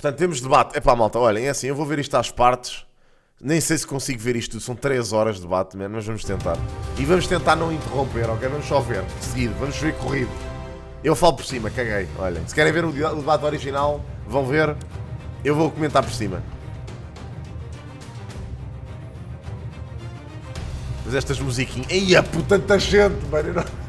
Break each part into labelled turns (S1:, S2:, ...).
S1: Portanto, temos debate. Epá, malta, olhem, é assim, eu vou ver isto às partes. Nem sei se consigo ver isto tudo. São 3 horas de debate, man, mas vamos tentar. E vamos tentar não interromper, ok? Vamos só ver, seguido. Vamos ver corrido. Eu falo por cima, caguei. Olhem, se querem ver o debate original, vão ver. Eu vou comentar por cima. Mas estas musiquinhas... Eia, puta, tanta gente, mano. Não...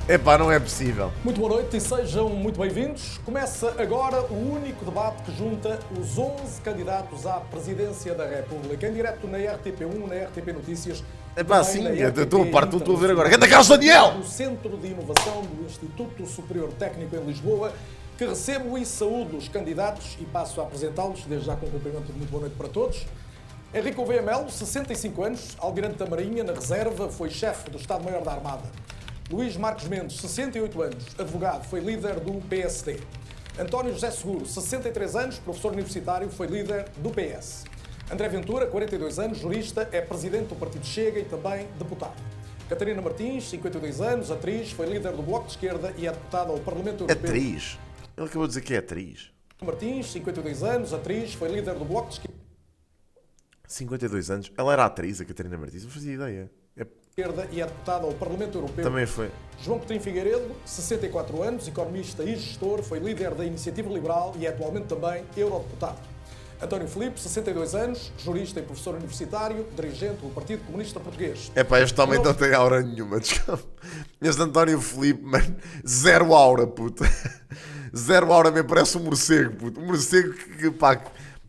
S1: Epá, não é possível.
S2: Muito boa noite e sejam muito bem-vindos. Começa agora o único debate que junta os 11 candidatos à presidência da República. Em direto na RTP1, na RTP Notícias.
S1: Epá, sim, eu estou a parte, estou a ver agora. Canta Carlos Daniel!
S2: Do Centro de Inovação do Instituto Superior Técnico em Lisboa, que recebo e saúdo os candidatos e passo a apresentá-los, desde já com um cumprimento de muito boa noite para todos. Henrique Gouveia Melo, 65 anos, almirante da Marinha, na reserva, foi chefe do Estado-Maior da Armada. Luís Marcos Mendes, 68 anos, advogado, foi líder do PSD. António José Seguro, 63 anos, professor universitário, foi líder do PS. André Ventura, 42 anos, jurista, é presidente do Partido Chega e também deputado. Catarina Martins, 52 anos, atriz, foi líder do Bloco de Esquerda e é deputada ao Parlamento Europeu.
S1: Atriz? Ele acabou de dizer que é atriz.
S2: Martins, 52 anos, atriz, foi líder do Bloco de Esquerda.
S1: 52 anos? Ela era atriz, a Catarina Martins? Não fazia ideia.
S2: E é deputada ao Parlamento Europeu.
S1: Também foi.
S2: João Coutinho Figueiredo, 64 anos, economista e gestor, foi líder da Iniciativa Liberal e é atualmente também eurodeputado. António Filipe, 62 anos, jurista e professor universitário, dirigente do Partido Comunista Português.
S1: Epá, este homem não tem aura nenhuma, desculpa. Este António Filipe, mano, zero aura, puta. Zero aura, mesmo, parece um morcego, puto. Um morcego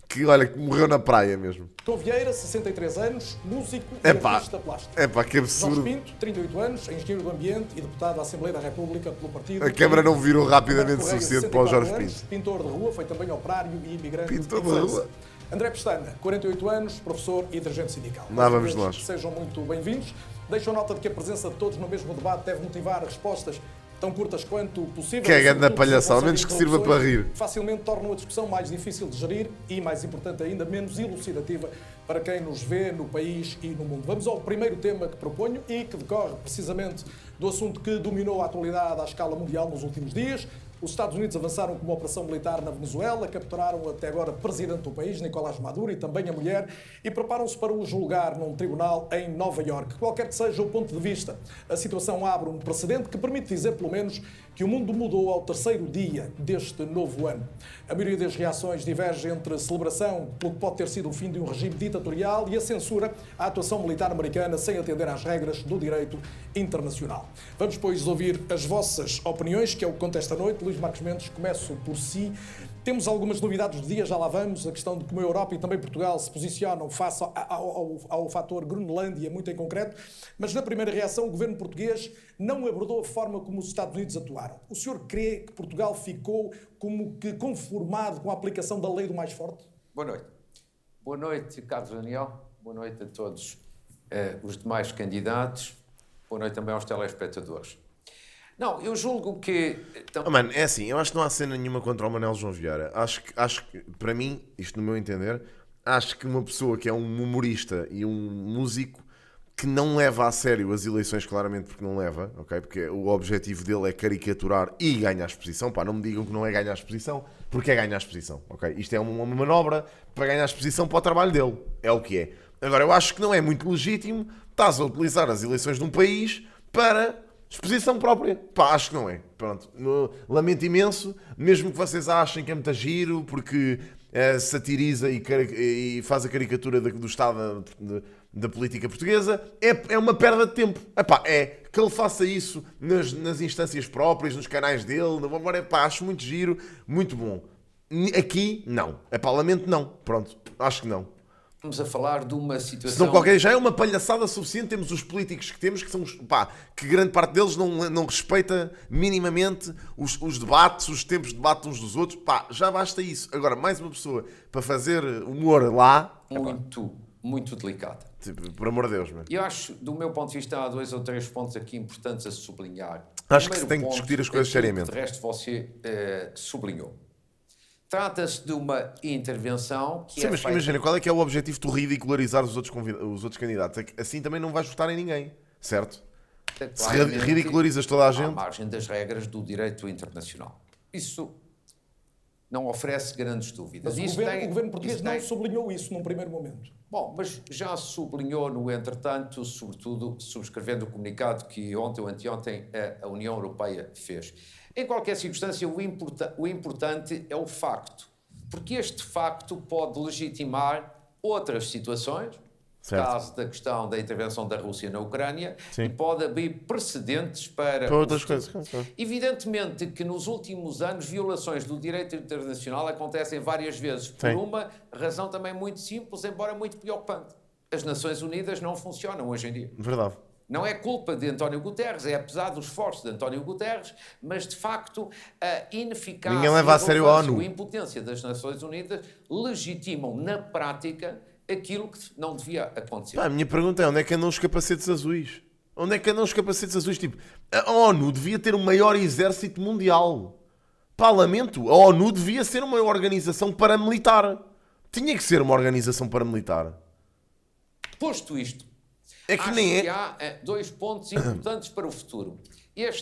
S1: que olha, que morreu na praia mesmo.
S2: João Vieira, 63 anos, músico e artista plástico.
S1: Epá, que absurdo.
S2: Jorge Pinto, 38 anos, engenheiro do Ambiente e deputado da Assembleia da República pelo Partido...
S1: A Câmara não virou rapidamente o suficiente para o Jorge
S2: anos,
S1: Pinto.
S2: Pintor de rua, foi também operário e imigrante.
S1: Pintor de rua.
S2: André Pestana, 48 anos, professor e dirigente sindical.
S1: Lá vamos nós.
S2: Sejam muito bem-vindos. Deixo nota de que a presença de todos no mesmo debate deve motivar respostas tão curtas quanto possível.
S1: Que é grande palhação, ao menos que sirva para rir.
S2: Facilmente tornam a discussão mais difícil de gerir e, mais importante ainda, menos elucidativa para quem nos vê no país e no mundo. Vamos ao primeiro tema que proponho e que decorre precisamente do assunto que dominou a atualidade à escala mundial nos últimos dias. Os Estados Unidos avançaram com uma operação militar na Venezuela, capturaram até agora o presidente do país, Nicolás Maduro, e também a mulher, e preparam-se para o julgar num tribunal em Nova Iorque. Qualquer que seja o ponto de vista, a situação abre um precedente que permite dizer, pelo menos, que o mundo mudou ao terceiro dia deste novo ano. A maioria das reações diverge entre a celebração pelo que pode ter sido o fim de um regime ditatorial e a censura à atuação militar americana sem atender às regras do direito internacional. Vamos, pois, ouvir as vossas opiniões, que é o que conta esta noite. Luís Marcos Mendes, começo por si. Temos algumas novidades do dia, já lá vamos. A questão de como a Europa e também Portugal se posicionam face ao fator Groenlândia, muito em concreto. Mas na primeira reação, o governo português não abordou a forma como os Estados Unidos atuaram. O senhor crê que Portugal ficou como que conformado com a aplicação da lei do mais forte?
S3: Boa noite. Boa noite, Carlos Daniel. Boa noite a todos os demais candidatos. Boa noite também aos telespectadores. Não, eu julgo que...
S1: Mano, é assim, eu acho que não há cena nenhuma contra o Manuel João Vieira. Acho que, para mim, isto no meu entender, acho que uma pessoa que é um humorista e um músico que não leva a sério as eleições, claramente porque não leva, ok? Porque o objetivo dele é caricaturar e ganhar exposição. Pá, não me digam que não é ganhar exposição, porque é ganhar exposição, ok? Isto é uma manobra para ganhar exposição para o trabalho dele. É o que é. Agora, eu acho que não é muito legítimo estás a utilizar as eleições de um país para... exposição própria. Pá, acho que não é. Pronto. Lamento imenso. Mesmo que vocês achem que é muito giro, porque satiriza e faz a caricatura do Estado da política portuguesa, é uma perda de tempo. Epá, é que ele faça isso nas instâncias próprias, nos canais dele. Epá, acho muito giro, muito bom. Aqui, não. Epá, lamento não. Pronto. Acho que não.
S3: Estamos a falar de uma situação...
S1: Senão qualquer já é uma palhaçada suficiente. Temos os políticos que temos, que são, pá, que grande parte deles não respeita minimamente os debates, os tempos de debate uns dos outros. Pá, já basta isso. Agora, mais uma pessoa para fazer humor lá...
S3: Muito delicada.
S1: Tipo, por amor de Deus, mano.
S3: Eu acho, do meu ponto de vista, há 2 ou 3 pontos aqui importantes a sublinhar.
S1: Acho que se tem que discutir as coisas seriamente.
S3: De resto, você sublinhou. Trata-se de uma intervenção que
S1: Sim, mas imagina, qual é que é o objetivo de tu ridicularizar os outros candidatos? É que assim também não vais votar em ninguém, certo? Se ridicularizas toda a gente...
S3: À margem das regras do direito internacional. Isso não oferece grandes dúvidas.
S2: Mas o governo português não sublinhou isso num primeiro momento.
S3: Bom, mas já sublinhou, no entretanto, sobretudo subscrevendo o comunicado que ontem ou anteontem a União Europeia fez. Em qualquer circunstância, o importante é o facto, porque este facto pode legitimar outras situações,
S1: certo,
S3: caso da questão da intervenção da Rússia na Ucrânia,
S1: sim,
S3: e pode abrir precedentes para
S1: outras coisas.
S3: Evidentemente que nos últimos anos violações do direito internacional acontecem várias vezes, por
S1: Sim,
S3: uma razão também muito simples, embora muito preocupante. As Nações Unidas não funcionam hoje em dia.
S1: verdade.
S3: Não é culpa de António Guterres, é apesar dos esforços de António Guterres, mas de facto a ineficácia
S1: Ninguém leva a sério a ONU.
S3: e a impotência das Nações Unidas legitimam na prática aquilo que não devia acontecer.
S1: Pá, a minha pergunta é, onde é que andam os capacetes azuis? Onde é que andam os capacetes azuis? Tipo, a ONU devia ter o maior exército mundial. Pá, lamento, a ONU devia ser uma organização paramilitar. Tinha que ser uma organização paramilitar.
S3: Posto isto,
S1: É que
S3: acho
S1: nem
S3: que
S1: é.
S3: há dois pontos importantes para o futuro.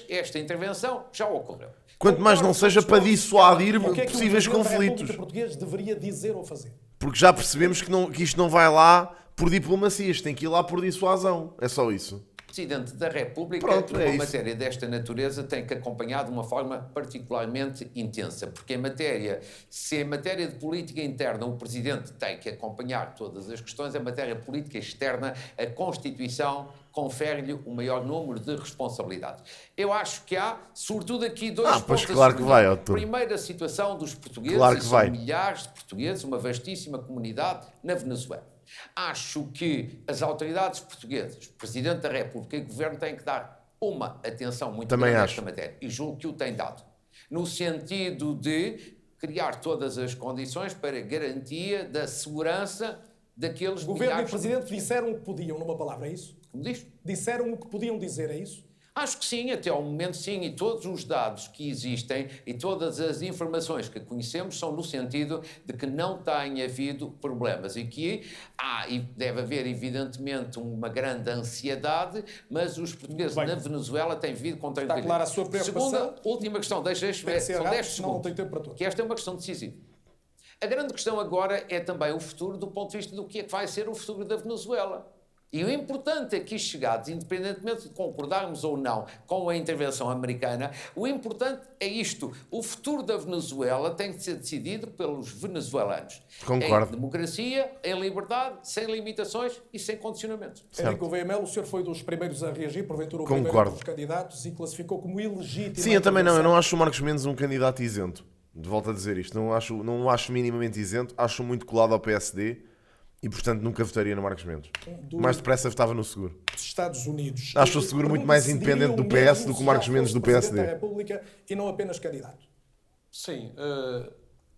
S3: Esta intervenção já ocorreu.
S1: Quanto mais não seja para dissuadir
S2: O que é que
S1: possíveis
S2: o Presidente da
S1: conflitos.
S2: República Portuguesa deveria dizer ou fazer?
S1: Porque já percebemos que isto não vai lá por diplomacias, tem que ir lá por dissuasão. É só isso.
S3: O Presidente da República,
S1: Pronto, é
S3: numa
S1: isso.
S3: matéria desta natureza, tem que acompanhar de uma forma particularmente intensa, porque se em matéria de política interna o Presidente tem que acompanhar todas as questões, em matéria política externa, a Constituição confere-lhe o maior número de responsabilidades. Eu acho que há, sobretudo aqui, dois
S1: pois
S3: pontos a
S1: claro que
S3: sublinhar.
S1: vai, Artur.
S3: Primeiro, a situação dos portugueses,
S1: Claro que
S3: e
S1: vai.
S3: são milhares de portugueses, uma vastíssima comunidade na Venezuela. Acho que as autoridades portuguesas, Presidente da República e Governo têm que dar uma atenção muito
S1: Também
S3: grande a
S1: acho.
S3: esta matéria. E julgo que o têm dado. No sentido de criar todas as condições para garantia da segurança daqueles
S2: O Governo e o
S3: milhares...
S2: Presidente disseram o que podiam, numa palavra, é isso?
S3: Como diz?
S2: Disseram o que podiam dizer, é isso?
S3: Acho que sim, até ao momento sim, e todos os dados que existem e todas as informações que conhecemos são no sentido de que não tem havido problemas e que há e deve haver evidentemente uma grande ansiedade, mas os portugueses
S2: Bem,
S3: na Venezuela têm vivido com tranquilidade.
S2: clara a sua preocupação.
S3: Segunda, última questão, deixa-me
S2: Tem
S3: ver,
S2: que ser
S3: são
S2: rápido,
S3: 10
S2: senão não
S3: segundos,
S2: tem tempo para todos.
S3: que esta é uma questão decisiva. A grande questão agora é também o futuro do ponto de vista do que é que vai ser o futuro da Venezuela. E o importante aqui chegados, independentemente de concordarmos ou não com a intervenção americana, o importante é isto. O futuro da Venezuela tem que ser decidido pelos venezuelanos.
S1: Concordo.
S3: Em democracia, em liberdade, sem limitações e sem condicionamentos.
S1: Certo.
S2: Henrique Gouveia Melo, o senhor foi dos primeiros a reagir, porventura o
S1: Concordo.
S2: primeiro dos candidatos, e classificou como ilegítimo.
S1: Sim, eu também não. Eu não acho o Marcos Mendes um candidato isento. De volta a dizer isto. Não o acho minimamente isento. Acho muito colado ao PSD. E, portanto, nunca votaria no Marcos Mendes. Mais depressa votava no seguro.
S2: Dos Estados Unidos.
S1: Acho o seguro muito mais
S2: Pergunto-se,
S1: independente do
S2: diria o
S1: PS
S2: mesmo
S1: do que o Marcos
S2: se já
S1: Mendes do
S2: fosse Presidente
S1: PSD.
S2: da República e não apenas candidato.
S4: Sim,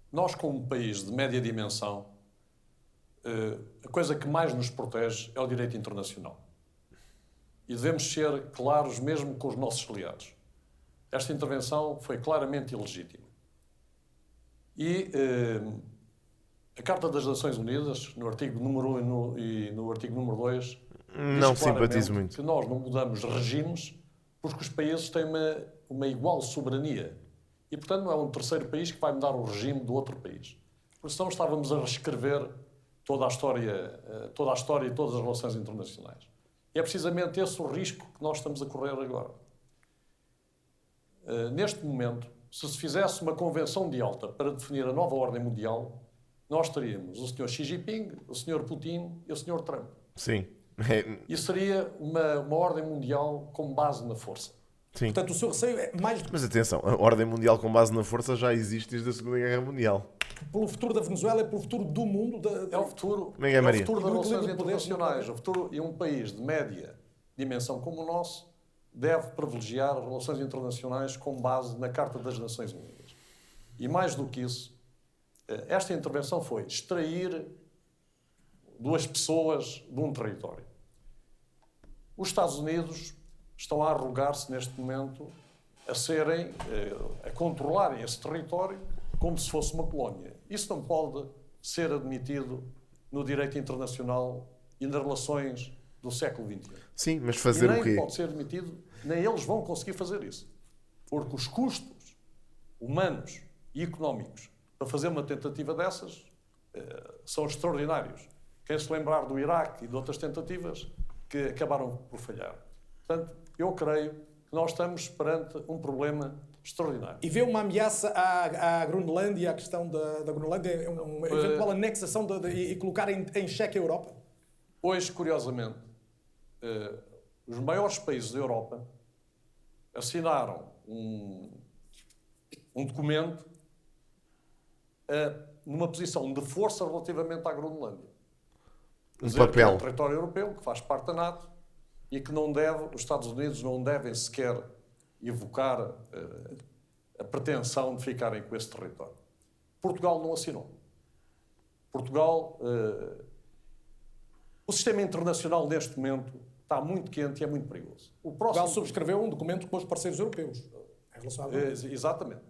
S4: nós como país de média dimensão, a coisa que mais nos protege é o direito internacional. E devemos ser claros mesmo com os nossos aliados. Esta intervenção foi claramente ilegítima. E a Carta das Nações Unidas, no artigo número 1 e no artigo número 2,
S1: Não
S4: diz
S1: simpatizo
S4: claramente
S1: muito.
S4: que nós não mudamos regimes porque os países têm uma igual soberania. E, portanto, não é um terceiro país que vai mudar o regime do outro país. Porque senão estávamos a reescrever toda a história e todas as relações internacionais. E é precisamente esse o risco que nós estamos a correr agora. Neste momento, se fizesse uma convenção de Alta para definir a nova ordem mundial, nós teríamos o Sr. Xi Jinping, o Sr. Putin e o Sr. Trump.
S1: Sim.
S4: E seria uma ordem mundial com base na força.
S1: Sim.
S2: Portanto, o seu receio é mais
S1: Mas atenção, a ordem mundial com base na força já existe desde a Segunda Guerra Mundial.
S2: pelo futuro da Venezuela, é pelo futuro do mundo.
S4: É o futuro,
S1: Como é que é,
S4: é o
S1: Maria?
S4: futuro das
S2: Do
S4: relações
S2: equilíbrio de poderes
S4: internacionais. O futuro, e um país de média dimensão como o nosso deve privilegiar as relações internacionais com base na Carta das Nações Unidas. E mais do que isso, esta intervenção foi extrair duas pessoas de um território. Os Estados Unidos estão a arrogar-se neste momento a controlarem esse território como se fosse uma colónia. Isso não pode ser admitido no direito internacional e nas relações do século XXI.
S1: Sim, mas fazer
S4: E nem
S1: o quê?
S4: pode ser admitido, nem eles vão conseguir fazer isso. Porque os custos humanos e económicos para fazer uma tentativa dessas são extraordinários. Quem se lembrar do Iraque e de outras tentativas que acabaram por falhar. Portanto, eu creio que nós estamos perante um problema extraordinário.
S2: E vê uma ameaça à Groenlândia, à questão da Groenlândia, uma eventual anexação e colocar em xeque a Europa?
S4: Hoje, curiosamente, os maiores países da Europa assinaram um documento numa posição de força relativamente à Groenlândia.
S1: Papel.
S4: Que é um território europeu, que faz parte da NATO, e que os Estados Unidos não devem sequer evocar a pretensão de ficarem com esse território. Portugal não assinou. Portugal... o sistema internacional, neste momento, está muito quente e é muito perigoso.
S2: Portugal subscreveu um documento com os parceiros europeus em relação à
S4: exatamente.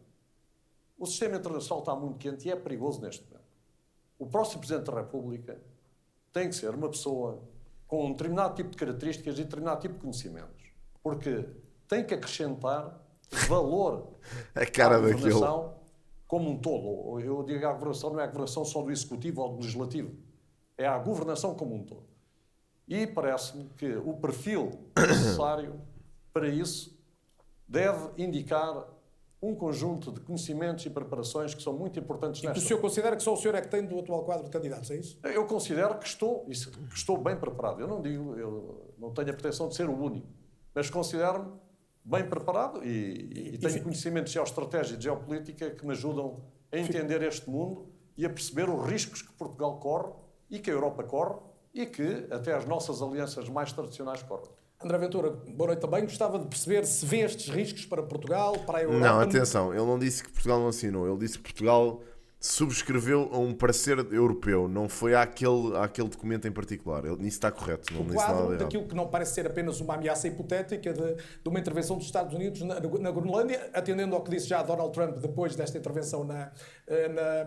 S4: O sistema internacional está muito quente e é perigoso neste momento. O próximo Presidente da República tem que ser uma pessoa com um determinado tipo de características e determinado tipo de conhecimentos. Porque tem que acrescentar valor
S1: a cara
S4: à governação
S1: daquele.
S4: Como um todo. Eu digo a governação, não é a governação só do Executivo ou do Legislativo. É a governação como um todo. E parece-me que o perfil necessário para isso deve indicar um conjunto de conhecimentos e preparações que são muito importantes
S2: nesta. E que o senhor considera que só o senhor é que tem do atual quadro de candidatos, é isso?
S4: Eu considero que estou bem preparado. Eu não tenho a pretensão de ser o único, mas considero-me bem preparado e tenho conhecimentos de geoestratégia e de geopolítica que me ajudam a entender este mundo e a perceber os riscos que Portugal corre e que a Europa corre e que até as nossas alianças mais tradicionais correm.
S2: André Ventura, boa noite também. Gostava de perceber se vê estes riscos para Portugal, para a Europa.
S1: Não, atenção, ele não disse que Portugal não assinou, ele disse que Portugal subscreveu a um parecer europeu, não foi àquele documento em particular. Ele nisso está correto, não disse nada errado.
S2: Daquilo que não parece ser apenas uma ameaça hipotética de uma intervenção dos Estados Unidos na Groenlândia, atendendo ao que disse já Donald Trump depois desta intervenção na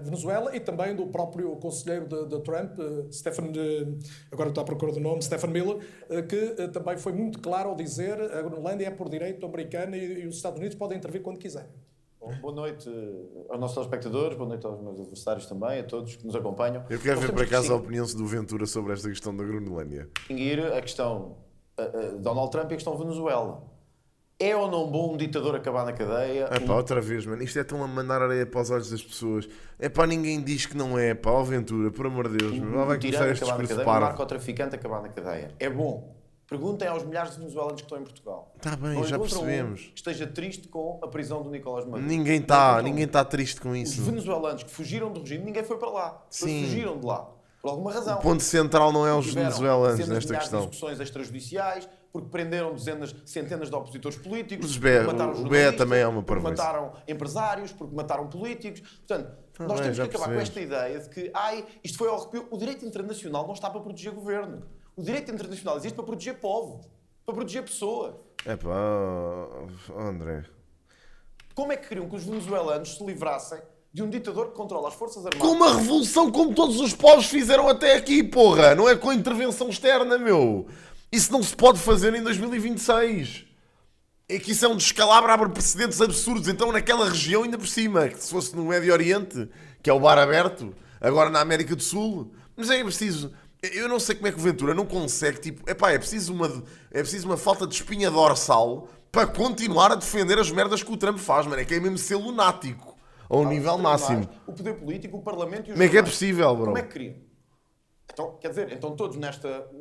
S2: Venezuela e também do próprio conselheiro de Trump, agora estou à procura do nome, Stephen Miller, que também foi muito claro ao dizer a Groenlândia é por direito americano e os Estados Unidos podem intervir quando quiserem.
S5: Boa noite aos nossos telespectadores, boa noite aos meus adversários também, a todos que nos acompanham.
S1: Eu quero ver, por acaso, a opinião do Ventura sobre esta questão da Groenlândia.
S5: Distinguir a questão Donald Trump e a questão Venezuela. É ou não bom um ditador acabar na cadeia?
S1: Outra vez, mano. Isto é tão a mandar areia para os olhos das pessoas. Ninguém diz que não é, ó Ventura, por amor de Deus.
S5: Vai começar este discurso para. Um narcotraficante acabar na cadeia. É bom. Perguntem aos milhares de venezuelanos que estão em Portugal.
S1: Está bem, já percebemos.
S5: Que esteja triste com a prisão do Nicolás Maduro.
S1: Ninguém está triste com isso.
S5: Os venezuelanos que fugiram do regime, ninguém foi para lá. Sim. Fugiram de lá. Por alguma razão.
S1: O ponto central não é os venezuelanos nesta questão.
S5: De discussões extrajudiciais, porque prenderam centenas de opositores políticos.
S1: O BE também é uma parvoíce.
S5: Porque mataram empresários, porque mataram políticos. Portanto, nós temos que acabar com esta ideia de que isto foi ao arrepio. O direito internacional não está para proteger governo. O direito internacional existe para proteger povos, para proteger pessoas.
S1: André.
S5: Como é que queriam que os venezuelanos se livrassem de um ditador que controla as forças armadas?
S1: Com uma revolução como todos os povos fizeram até aqui, porra! Não é com intervenção externa, meu! Isso não se pode fazer em 2026. É que isso é um descalabro, abre precedentes absurdos. Então naquela região ainda por cima, que se fosse no Médio Oriente, que é o bar aberto, agora na América do Sul, mas é preciso... Eu não sei como é que o Ventura não consegue, é preciso uma falta de espinha dorsal para continuar a defender as merdas que o Trump faz, mano. É que é mesmo ser lunático, ao nível máximo.
S5: O poder político, o Parlamento e os
S1: Como é que é possível, bro?
S5: Como é que queriam? Então, quer dizer, todos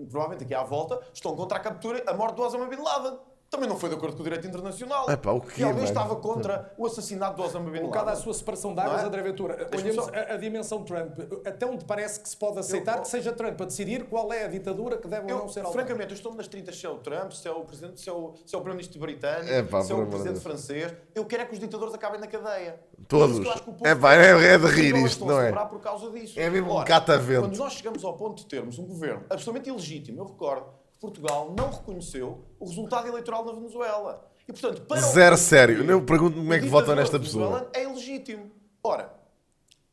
S5: provavelmente aqui à volta, estão contra a captura, a morte do Osama Bin Laden. Também não foi de acordo com o direito internacional.
S1: O quê,
S5: alguém estava contra o assassinato do Osama Bin Laden.
S2: Um bocado à sua separação de águas, André Ventura. Olhemos a dimensão Trump. Até onde parece que se pode aceitar que seja Trump a decidir qual é a ditadura que deve ou não ser alterada?
S5: Francamente, eu estou nas 30 se é o Trump, se é o Presidente, se é o Primeiro-Ministro britânico, se é o Presidente francês. Eu quero é que os ditadores acabem na cadeia.
S1: Todos. É de rir isto, não é?
S5: Por causa disso.
S1: É mesmo um catavento.
S5: Quando nós chegamos ao ponto de termos um governo absolutamente ilegítimo, eu recordo, Portugal não reconheceu o resultado eleitoral na Venezuela. E, portanto, para
S1: zero sério. Eu pergunto como é que votam nesta pessoa.
S5: É ilegítimo. Ora,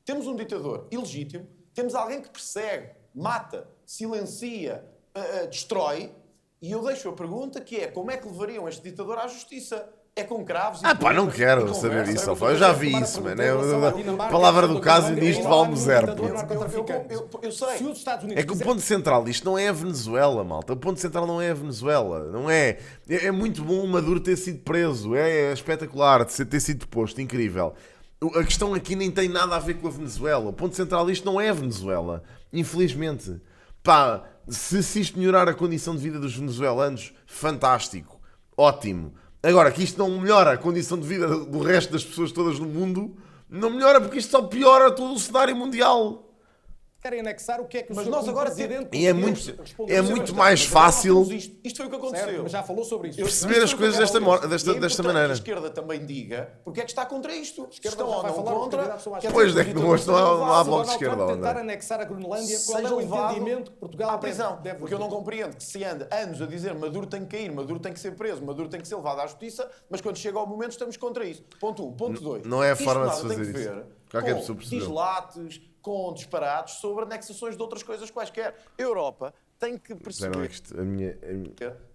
S5: temos um ditador ilegítimo, temos alguém que persegue, mata, silencia, destrói, e eu deixo a pergunta que é como é que levariam este ditador à justiça? é com cravos e
S1: Ah, pá, não
S5: plumas,
S1: quero
S5: e conversa.
S1: saber isso,
S2: Eu
S1: Alfa. Eu já
S2: vou
S1: vi
S2: tomar a
S1: isso,
S2: pergunta
S1: mano.
S2: em relação à
S1: A
S2: Dinamarca,
S1: palavra do
S2: a
S1: caso
S2: Grunlândia,
S1: nisto
S2: não há
S1: vale-me
S2: nenhum
S1: zero.
S2: ditador
S1: puto.
S2: narcotraficante.
S5: Eu sei.
S2: Se os Estados Unidos
S1: É que o
S2: quiserem-
S1: ponto central disto não é a Venezuela, malta. O ponto central não é a Venezuela. Não é. É muito bom o Maduro ter sido preso. É espetacular de ter sido deposto. Incrível. A questão aqui nem tem nada a ver com a Venezuela. O ponto central disto não é a Venezuela. Infelizmente. Pá, se isto melhorar a condição de vida dos venezuelanos, fantástico. Ótimo. Agora, que isto não melhora a condição de vida do resto das pessoas todas no mundo, não melhora porque isto só piora todo o cenário mundial.
S2: querem anexar, o que é que o
S5: Mas
S2: senhor,
S5: nós
S2: como
S5: agora
S2: presidente,
S1: E é
S2: conseguiu
S1: muito-
S2: responder?
S1: é
S2: Mas
S1: muito
S2: eu-
S1: mais
S5: Mas agora nós
S1: fácil-
S5: temos Isto foi o que
S2: Certo,
S5: aconteceu.
S2: mas já falou sobre isso.
S1: Perceber
S5: Isto
S1: as
S5: foi o
S1: coisas
S5: que
S1: desta
S5: aconteceu.
S1: desta
S5: E é importante
S1: maneira.
S5: que a esquerda também diga porque é que está contra isto. Se
S2: esquerda
S5: estão
S2: já
S5: ou
S2: vai
S5: não
S2: falar, porque
S5: contra.
S2: candidatos são à
S5: quer
S2: esquerda.
S5: dizer,
S1: Pois, é que hoje não há bloco de
S2: Donald
S1: esquerda,
S2: Trump
S1: André.
S2: tentar anexar a Groenlândia, qual é
S5: seja
S2: o
S5: levado
S2: entendimento que Portugal
S5: à prisão.
S2: deve
S5: Porque eu não compreendo que se anda anos a dizer Maduro tem que cair, Maduro tem que ser preso, Maduro tem que ser levado à justiça, mas quando chega ao momento estamos contra isso. Ponto 1. Ponto 2.
S1: Não é a
S5: Isto
S1: forma de
S5: nada
S1: se
S5: tem
S1: fazer
S5: que
S1: isso.
S5: ver
S1: Qualquer
S5: com
S1: pessoa percebeu.
S5: dislates, com disparates sobre anexações de outras coisas quaisquer. A Europa tem que
S1: Não, é
S5: perceber
S1: que isto- a minha-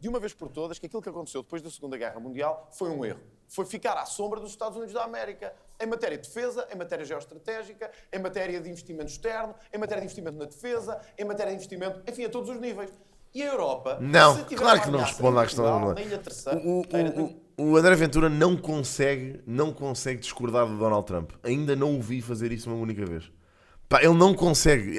S5: de uma vez por todas que aquilo que aconteceu depois da Segunda Guerra Mundial foi um erro. Foi ficar à sombra dos Estados Unidos da América em matéria de defesa, em matéria geoestratégica, em matéria de investimento externo, em matéria de investimento na defesa, em matéria de investimento, enfim, a todos os níveis. E a Europa...
S1: Não,
S5: se tiver
S1: claro
S5: uma
S1: que não
S5: ameaça
S1: responde à
S5: em
S1: questão
S5: Portugal,
S1: da
S5: na Ilha Terceira,
S1: o André Ventura não consegue discordar do Donald Trump. Ainda não o vi fazer isso uma única vez. Pá, ele não consegue.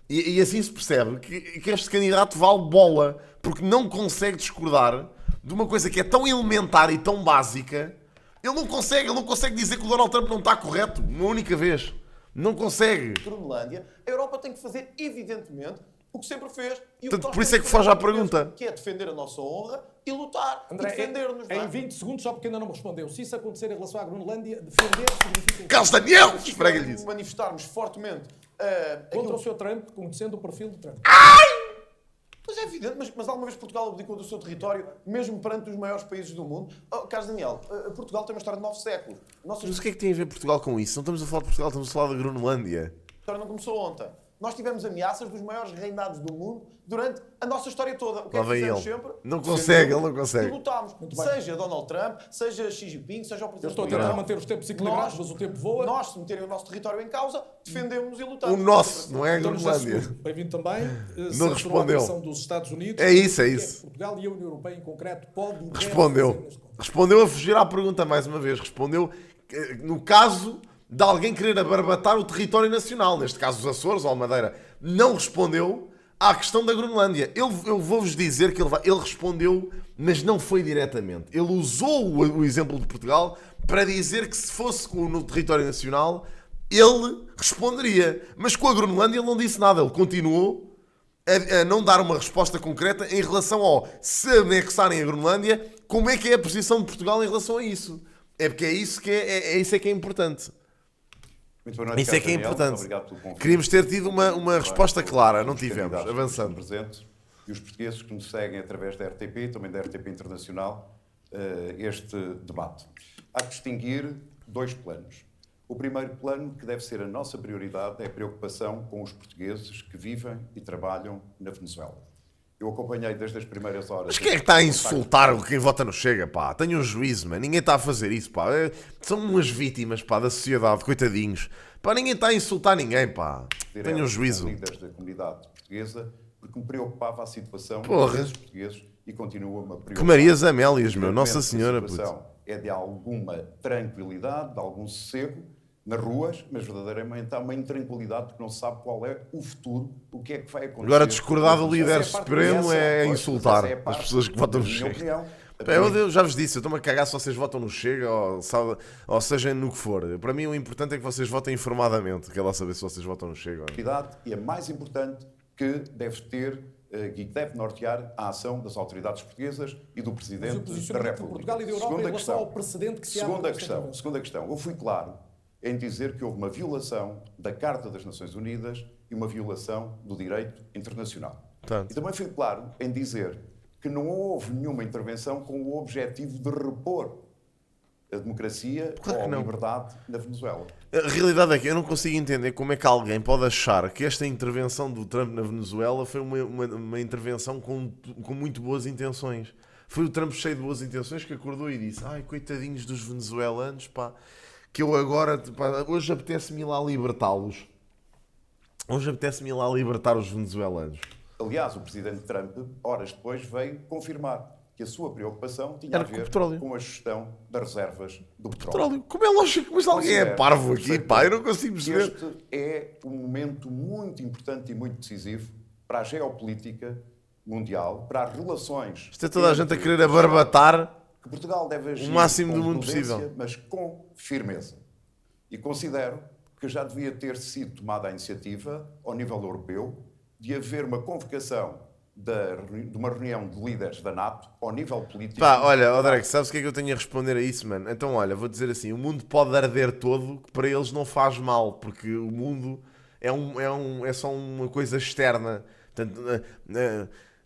S1: E assim se percebe que este candidato vale bola, porque não consegue discordar de uma coisa que é tão elementar e tão básica. Ele não consegue dizer que o Donald Trump não está correto uma única vez. Não consegue.
S5: Groenlândia, a Europa tem que fazer, evidentemente, o que sempre fez. E o
S1: Portanto,
S5: nós
S1: por isso
S5: temos
S1: é que foge à
S5: fazer outra vez,
S1: pergunta.
S5: Que é defender a nossa honra e lutar.
S2: André,
S5: e defender-nos. não é?
S2: em 20 segundos, só porque ainda não me respondeu. Se isso acontecer em relação à Groenlândia, defender significa...
S1: Carlos Daniel! Esfrega-lhe isso.
S5: Manifestarmos fortemente
S2: Contra
S5: aquilo
S2: o Sr. Trump, conhecendo o perfil de Trump.
S5: Mas é evidente, mas alguma vez Portugal abdicou do seu território, mesmo perante os maiores países do mundo? Oh, Carlos Daniel, Portugal tem uma história de 9 séculos. A nossa
S1: Mas o que é que tem a ver Portugal com isso? Não estamos a falar de Portugal, estamos a falar da Groenlândia.
S5: história não começou ontem. Nós tivemos ameaças dos maiores reinados do mundo durante a nossa história toda. O que
S1: Lá
S5: é que
S1: vem
S5: fizemos
S1: ele.
S5: sempre?
S1: Não consegue, ele não
S5: E
S1: consegue.
S5: lutámos.
S2: bem.
S5: Seja Donald Trump, seja Xi Jinping, seja o
S2: Eu
S5: Presidente
S2: estou a
S5: do
S2: tentar
S5: Irão.
S2: manter os tempos equilibrados, mas o tempo voa.
S5: Nós, se meterem o nosso território em causa, defendemos e
S1: O
S5: lutamos.
S1: nosso, não é a
S2: Estamos já
S1: Groenlândia.
S2: segundo. Bem-vindo também.
S1: Não respondeu.
S2: A agressão dos Estados Unidos.
S1: É isso, é
S2: O que
S1: isso.
S2: que Portugal e a União Europeia, em concreto, pode e deve fazer
S1: Respondeu.
S2: neste contexto?
S1: Respondeu a fugir à pergunta mais uma vez. Respondeu no caso de alguém querer abarbatar o território nacional, neste caso os Açores ou a Madeira. Não respondeu à questão da Groenlândia. Eu vou-vos dizer que ele respondeu, mas não foi diretamente. Ele usou o exemplo de Portugal para dizer que se fosse no território nacional, ele responderia. Mas com a Groenlândia ele não disse nada. Ele continuou a não dar uma resposta concreta em relação ao se anexarem a Groenlândia, como é que é a posição de Portugal em relação a isso. É porque é isso que é importante.
S6: Muito boa noite,
S1: Isso é que é
S6: Carlos Daniel.
S1: importante.
S6: Obrigado pelo convite.
S1: Queríamos ter tido uma resposta clara, não
S6: Os
S1: tivemos.
S6: candidatos
S1: Avançando.
S6: que estão presentes e os portugueses que nos seguem através da RTP, também da RTP Internacional, este debate. Há que distinguir dois planos. O primeiro plano, que deve ser a nossa prioridade, é a preocupação com os portugueses que vivem e trabalham na Venezuela. Eu acompanhei desde as primeiras horas...
S1: Mas quem é que está a insultar quem vota no Chega, pá? Tenham um juízo, mano. Ninguém está a fazer isso, pá. São umas vítimas, pá, da sociedade, coitadinhos. Pá, ninguém está a insultar ninguém, pá. Tenham um juízo.
S6: Líderes da comunidade portuguesa, porque me preocupava a situação
S1: Porra.
S6: desses portugueses e continua-me a preocupar.
S1: Que Marias Amélias, meu. Nossa
S6: Evidentemente,
S1: Senhora,
S6: a
S1: puto.
S6: situação é de alguma tranquilidade, de algum sossego nas ruas, mas verdadeiramente há uma intranquilidade porque não se sabe qual é o futuro, o que é que vai acontecer.
S1: Agora, discordar do
S6: Essa
S1: líder
S6: é a parte-
S1: supremo
S6: essa
S1: é
S6: pois,
S1: insultar
S6: essa é a
S1: as
S6: parte,
S1: pessoas que votam no
S6: na minha
S1: Chega.
S6: opinião.
S1: Pá, eu já vos disse, eu estou-me a cagar se vocês votam no Chega ou seja no que for. Para mim o importante é que vocês votem informadamente. Quero lá saber se vocês votam no Chega ou não.
S6: Prioridade e a mais importante que deve ter e que deve nortear a ação das autoridades portuguesas e do
S2: Mas o
S6: Presidente da
S2: posicionamento de
S6: República.
S2: Portugal e da Europa em relação ao precedente que se abre nesta intervenção.
S6: Segunda questão. Eu fui claro em dizer que houve uma violação da Carta das Nações Unidas e uma violação do direito internacional.
S1: Portanto.
S6: E também fui claro em dizer que não houve nenhuma intervenção com o objetivo de repor a democracia
S1: Claro que
S6: ou a
S1: não.
S6: liberdade na Venezuela.
S1: A realidade é que eu não consigo entender como é que alguém pode achar que esta intervenção do Trump na Venezuela foi uma intervenção com muito boas intenções. Foi o Trump cheio de boas intenções que acordou e disse: ai, coitadinhos dos venezuelanos, pá, que eu agora, pá, hoje apetece-me ir lá libertá-los. Hoje apetece-me ir lá libertar os venezuelanos.
S6: Aliás, o presidente Trump, horas depois, veio confirmar que a sua preocupação tinha
S1: Era
S6: a
S1: com o
S6: ver
S1: petróleo.
S6: com a gestão das reservas do petróleo.
S1: Petróleo. Como é lógico, mas alguém é parvo aqui,
S6: Considero
S1: pá, eu não consigo perceber.
S6: Este é um momento muito importante e muito decisivo para a geopolítica mundial, para as relações.
S1: Isto é toda a gente a querer abarbatar
S6: Que Portugal deve agir
S1: o máximo
S6: com
S1: do mundo
S6: prudência,
S1: possível.
S6: mas com firmeza. E considero que já devia ter sido tomada a iniciativa, ao nível europeu, de haver uma convocação de uma reunião de líderes da NATO, ao nível político.
S1: Pá, olha, Odrek, sabes o que é que eu tenho a responder a isso, mano? Então, olha, vou dizer assim, o mundo pode arder todo, que para eles não faz mal, porque o mundo é só uma coisa externa. Portanto,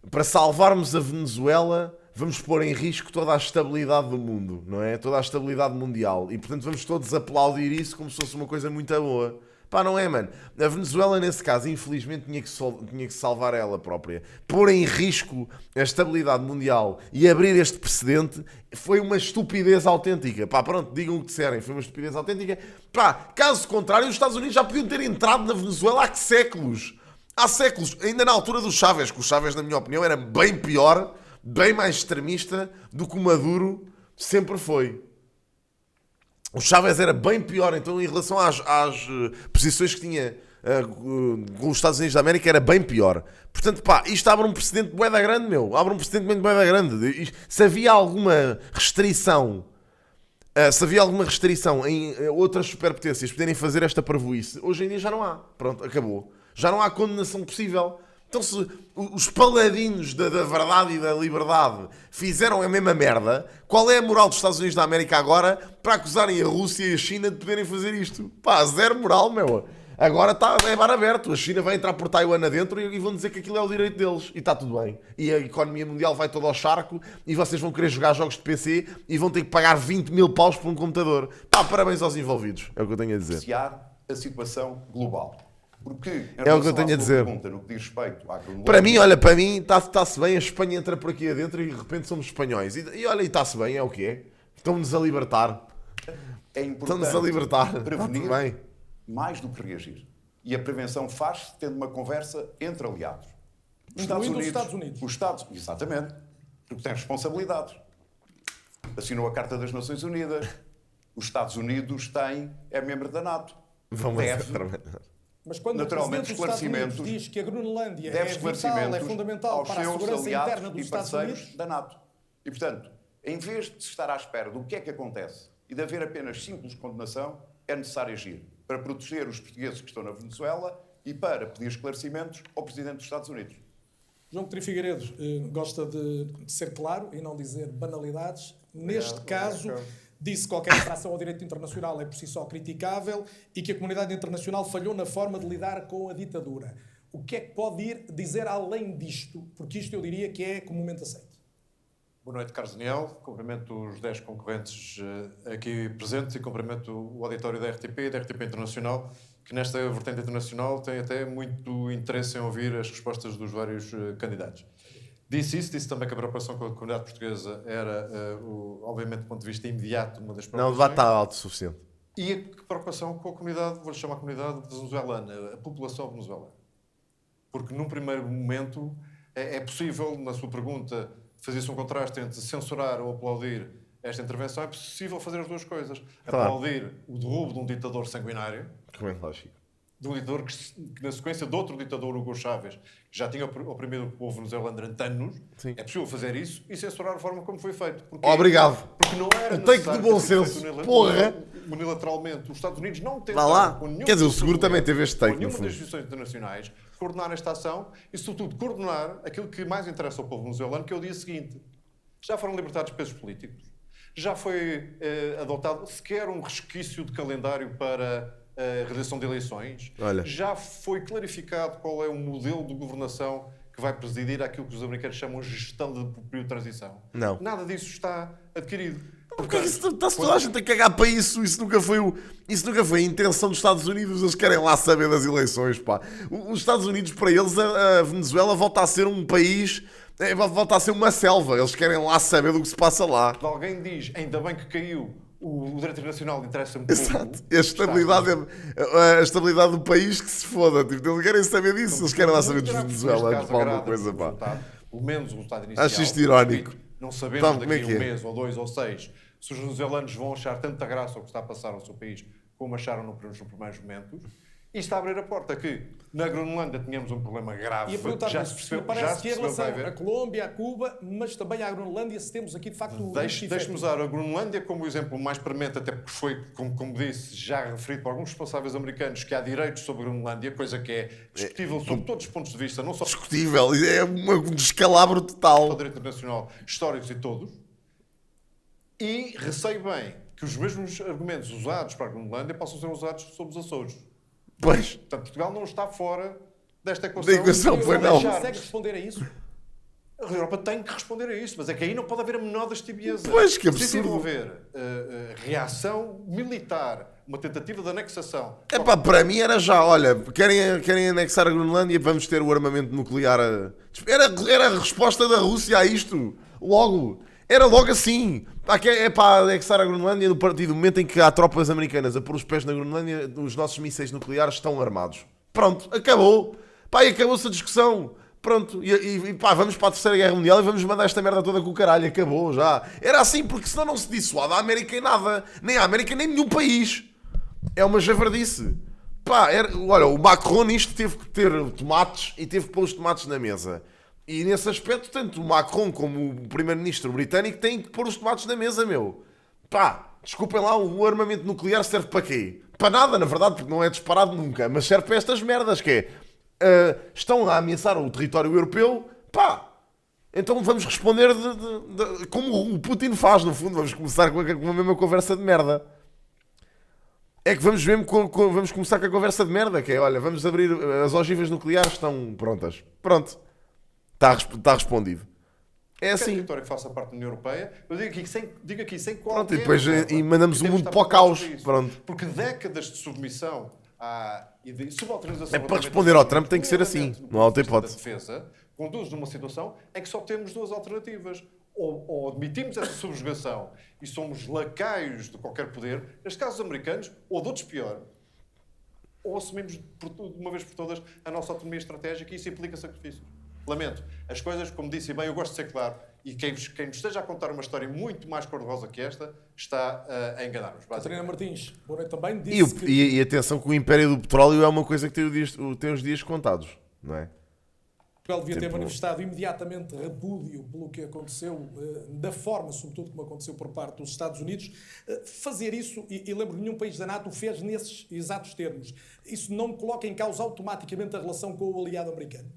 S1: para salvarmos a Venezuela, vamos pôr em risco toda a estabilidade do mundo, não é? Toda a estabilidade mundial. E, portanto, vamos todos aplaudir isso como se fosse uma coisa muito boa. Pá, não é, mano? A Venezuela, nesse caso, infelizmente, tinha que salvar ela própria. Pôr em risco a estabilidade mundial e abrir este precedente foi uma estupidez autêntica. Pá, pronto, digam o que disserem, foi uma estupidez autêntica. Pá, caso contrário, os Estados Unidos já podiam ter entrado na Venezuela há séculos. Há séculos. Ainda na altura do Chávez, que o Chávez, na minha opinião, era bem pior, bem mais extremista do que o Maduro sempre foi. O Chávez era bem pior, então em relação às posições que tinha com os Estados Unidos da América era bem pior. Portanto, pá, isto abre um precedente de bué da grande, meu. Abre um precedente de bué da grande. Se havia alguma restrição, em outras superpotências poderem fazer esta parvoíce, hoje em dia já não há. Pronto, acabou. Já não há condenação possível. Então, se os paladinos da verdade e da liberdade fizeram a mesma merda, qual é a moral dos Estados Unidos da América agora para acusarem a Rússia e a China de poderem fazer isto? Pá, zero moral, meu. Agora é bar aberto. A China vai entrar por Taiwan adentro e vão dizer que aquilo é o direito deles. E está tudo bem. E a economia mundial vai toda ao charco e vocês vão querer jogar jogos de PC e vão ter que pagar 20 mil paus por um computador. Pá, parabéns aos envolvidos. É o que eu tenho a dizer.
S6: Apreciar a situação global. Porque,
S1: é o que eu tenho a dizer.
S6: Pergunta, no que diz respeito à
S1: para mim, olha, para mim está-se bem, a Espanha entra por aqui adentro e de repente somos espanhóis. E olha, e está-se bem, é o que é. Estão-nos a libertar.
S6: É importante
S1: Estão-nos a libertar.
S6: prevenir
S1: bem.
S6: mais do que reagir. E a prevenção faz-se tendo uma conversa entre aliados.
S2: Incluindo os Estados Unidos.
S6: Os Estados, exatamente. Porque têm responsabilidades. Assinou a Carta das Nações Unidas. Os Estados Unidos é membro da NATO.
S2: Mas quando o Presidente dos Estados Unidos diz que a Groenlândia é vital, é fundamental para a segurança interna dos Estados Unidos
S6: da NATO. E, portanto, em vez de se estar à espera do que é que acontece e de haver apenas simples condenação, é necessário agir para proteger os portugueses que estão na Venezuela e para pedir esclarecimentos ao Presidente dos Estados Unidos.
S2: João Coutinho Figueiredo gosta de ser claro e não dizer banalidades. Neste caso, disse que qualquer infração ao direito internacional é por si só criticável e que a comunidade internacional falhou na forma de lidar com a ditadura. O que é que pode ir dizer além disto? Porque isto eu diria que é comumente aceito.
S4: Boa noite, Carlos Daniel. Cumprimento os 10 concorrentes aqui presentes e cumprimento o auditório da RTP e da RTP Internacional, que nesta vertente internacional tem até muito interesse em ouvir as respostas dos vários candidatos. Disse também que a preocupação com a comunidade portuguesa era, obviamente, do ponto de vista imediato, uma das preocupações.
S1: Não, o debate está alto o suficiente.
S4: E a preocupação com a comunidade, vou-lhe chamar a comunidade venezuelana, a população venezuelana. Porque num primeiro momento é possível, na sua pergunta, fazer-se um contraste entre censurar ou aplaudir esta intervenção. É possível fazer as duas coisas. Claro. Aplaudir o derrubo de um ditador sanguinário.
S1: Como é lógico.
S4: De um ditador que, na sequência de outro ditador, Hugo Chávez, que já tinha oprimido o povo venezuelano durante anos. Sim. É possível fazer isso e censurar a forma como foi feito.
S1: Porque, obrigado.
S4: Porque não era
S1: necessário de bom senso. Porra!
S4: Unilateralmente. Os Estados Unidos não
S1: tentaram. Quer dizer, o seguro também teve este take.
S4: Nenhuma das instituições internacionais coordenar esta ação e, sobretudo, coordenar aquilo que mais interessa ao povo venezuelano, que é o dia seguinte. Já foram libertados presos políticos. Já foi adotado sequer um resquício de calendário para a realização de eleições.
S1: Olha.
S4: Já foi clarificado qual é o modelo de governação que vai presidir aquilo que os americanos chamam de gestão de período de transição.
S1: Não.
S4: Nada disso está adquirido.
S1: Porque está-se toda a gente a cagar para isso. Isso nunca foi a intenção dos Estados Unidos. Eles querem lá saber das eleições, pá. Os Estados Unidos, para eles, a Venezuela volta a ser um país volta a ser uma selva. Eles querem lá saber do que se passa lá.
S6: Alguém diz, ainda bem que caiu, o direito internacional interessa-me pouco.
S1: Exato. A estabilidade do país que se foda. Tipo, eles querem saber disso. Eles querem lá saber de Venezuela. Alguma coisa, pá.
S6: Pelo menos o resultado inicial.
S1: Acho isto irónico.
S6: Não sabemos
S1: Então,
S6: daqui a um mês, ou 2, ou 6, se os venezuelanos vão achar tanta graça ao que está a passar ao seu país, como acharam nos primeiros momentos. E está a abrir a porta que na Groenlândia tínhamos um problema grave.
S2: E a perguntar
S6: já
S2: isso,
S6: se percebeu,
S2: parece que em relação
S6: vai ver.
S2: à Colômbia, a Cuba, mas também à Groenlândia, se temos aqui de facto o
S6: Deixe-me usar a Groenlândia como o exemplo mais premente, até porque foi, como disse, já referido por alguns responsáveis americanos que há direitos sobre a Groenlândia, coisa que é discutível sob todos os pontos de vista, não só
S1: Discutível. É um descalabro total.
S6: do direito internacional, históricos e todos. E receio bem que os mesmos argumentos usados para a Groenlândia possam ser usados sobre os Açores.
S1: Pois.
S6: Portanto, Portugal não está fora desta
S1: Da
S6: equação.
S1: equação, pois não.
S2: Consegue responder a isso?
S6: A Europa tem que responder a isto, mas é que aí não pode haver a menor das tibiezas.
S1: Pois, que
S6: Se
S1: absurdo.
S6: envolver reação militar, uma tentativa de anexação...
S1: Epá, para mim era já, olha, querem anexar a Groenlândia, vamos ter o armamento nuclear. Era a resposta da Rússia a isto. Logo. Era logo assim. É para anexar a Groenlândia no partir do momento em que há tropas americanas a pôr os pés na Groenlândia, os nossos mísseis nucleares estão armados. Pronto, acabou. Pá, e acabou-se a discussão. Pronto, e pá, vamos para a Terceira Guerra Mundial e vamos mandar esta merda toda com o caralho. Acabou já. Era assim, porque senão não se dissuade a América em nada. Nem a América, nem nenhum país. É uma javardice. Pá, olha, o Macron nisto teve que ter tomates e teve que pôr os tomates na mesa. E nesse aspecto, tanto o Macron como o primeiro-ministro britânico têm que pôr os tomates na mesa, meu. Pá, desculpem lá, o armamento nuclear serve para quê? Para nada, na verdade, porque não é disparado nunca. Mas serve para estas merdas, que é... estão a ameaçar o território europeu, pá... Então vamos responder como o Putin faz, no fundo. Vamos começar com a mesma conversa de merda. É que vamos começar com a conversa de merda, que é, olha, vamos abrir... As ogivas nucleares estão prontas. Pronto. Está respondido. É
S6: Qualquer
S1: assim.
S6: território que faça parte da União Europeia, eu digo aqui sem qualquer...
S1: Pronto, e depois
S6: reserva,
S1: mandamos o
S6: temos
S1: mundo
S6: de
S1: para o
S6: estar
S1: caos.
S6: preparados para isso.
S1: Pronto.
S6: Porque décadas de submissão e de subalternização...
S1: É para responder ao Trump tem que ser assim. Não há outra hipótese.
S6: Da defesa conduz numa situação em que só temos duas alternativas. Ou admitimos essa subjugação e somos lacaios de qualquer poder, neste caso os americanos, ou de outros pior, ou assumimos de uma vez por todas a nossa autonomia estratégica e isso implica sacrifícios. Lamento. As coisas, como disse bem, eu gosto de ser claro, e quem nos esteja a contar uma história muito mais cor-de-rosa que esta, está a enganar-nos.
S2: Catarina Martins, boa noite também.
S1: E atenção que o império do petróleo é uma coisa que tem os dias contados, não é?
S2: Portugal devia ter manifestado imediatamente repúdio pelo que aconteceu, da forma, sobretudo, como aconteceu por parte dos Estados Unidos. Fazer isso, e lembro que nenhum país da NATO o fez nesses exatos termos. Isso não coloca em causa automaticamente a relação com o aliado americano?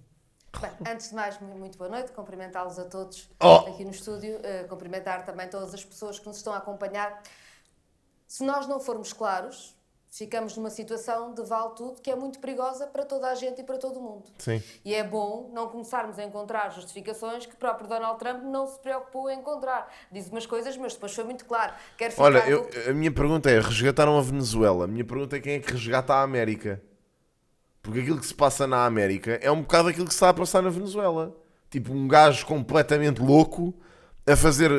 S7: Bem, antes de mais, muito boa noite, cumprimentá-los a todos aqui no estúdio, cumprimentar também todas as pessoas que nos estão a acompanhar. Se nós não formos claros, ficamos numa situação de vale tudo que é muito perigosa para toda a gente e para todo o mundo.
S1: Sim.
S7: E é bom não começarmos a encontrar justificações que o próprio Donald Trump não se preocupou em encontrar. Diz umas coisas, mas depois foi muito claro. Quero ficar
S1: Olha, a minha pergunta é, resgataram a Venezuela. A minha pergunta é quem é que resgata a América? Porque aquilo que se passa na América é um bocado aquilo que se está a passar na Venezuela. Tipo, um gajo completamente louco a fazer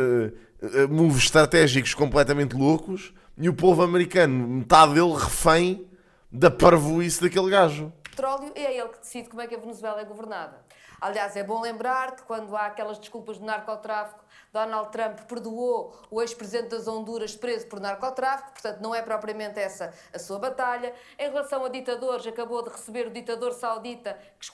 S1: moves estratégicos completamente loucos e o povo americano, metade dele refém da parvoíce daquele gajo.
S7: Petróleo e é ele que decide como é que a Venezuela é governada. Aliás, é bom lembrar que quando há aquelas desculpas do narcotráfico, Donald Trump perdoou o ex-presidente das Honduras preso por narcotráfico, portanto não é propriamente essa a sua batalha. Em relação a ditadores, acabou de receber o ditador saudita que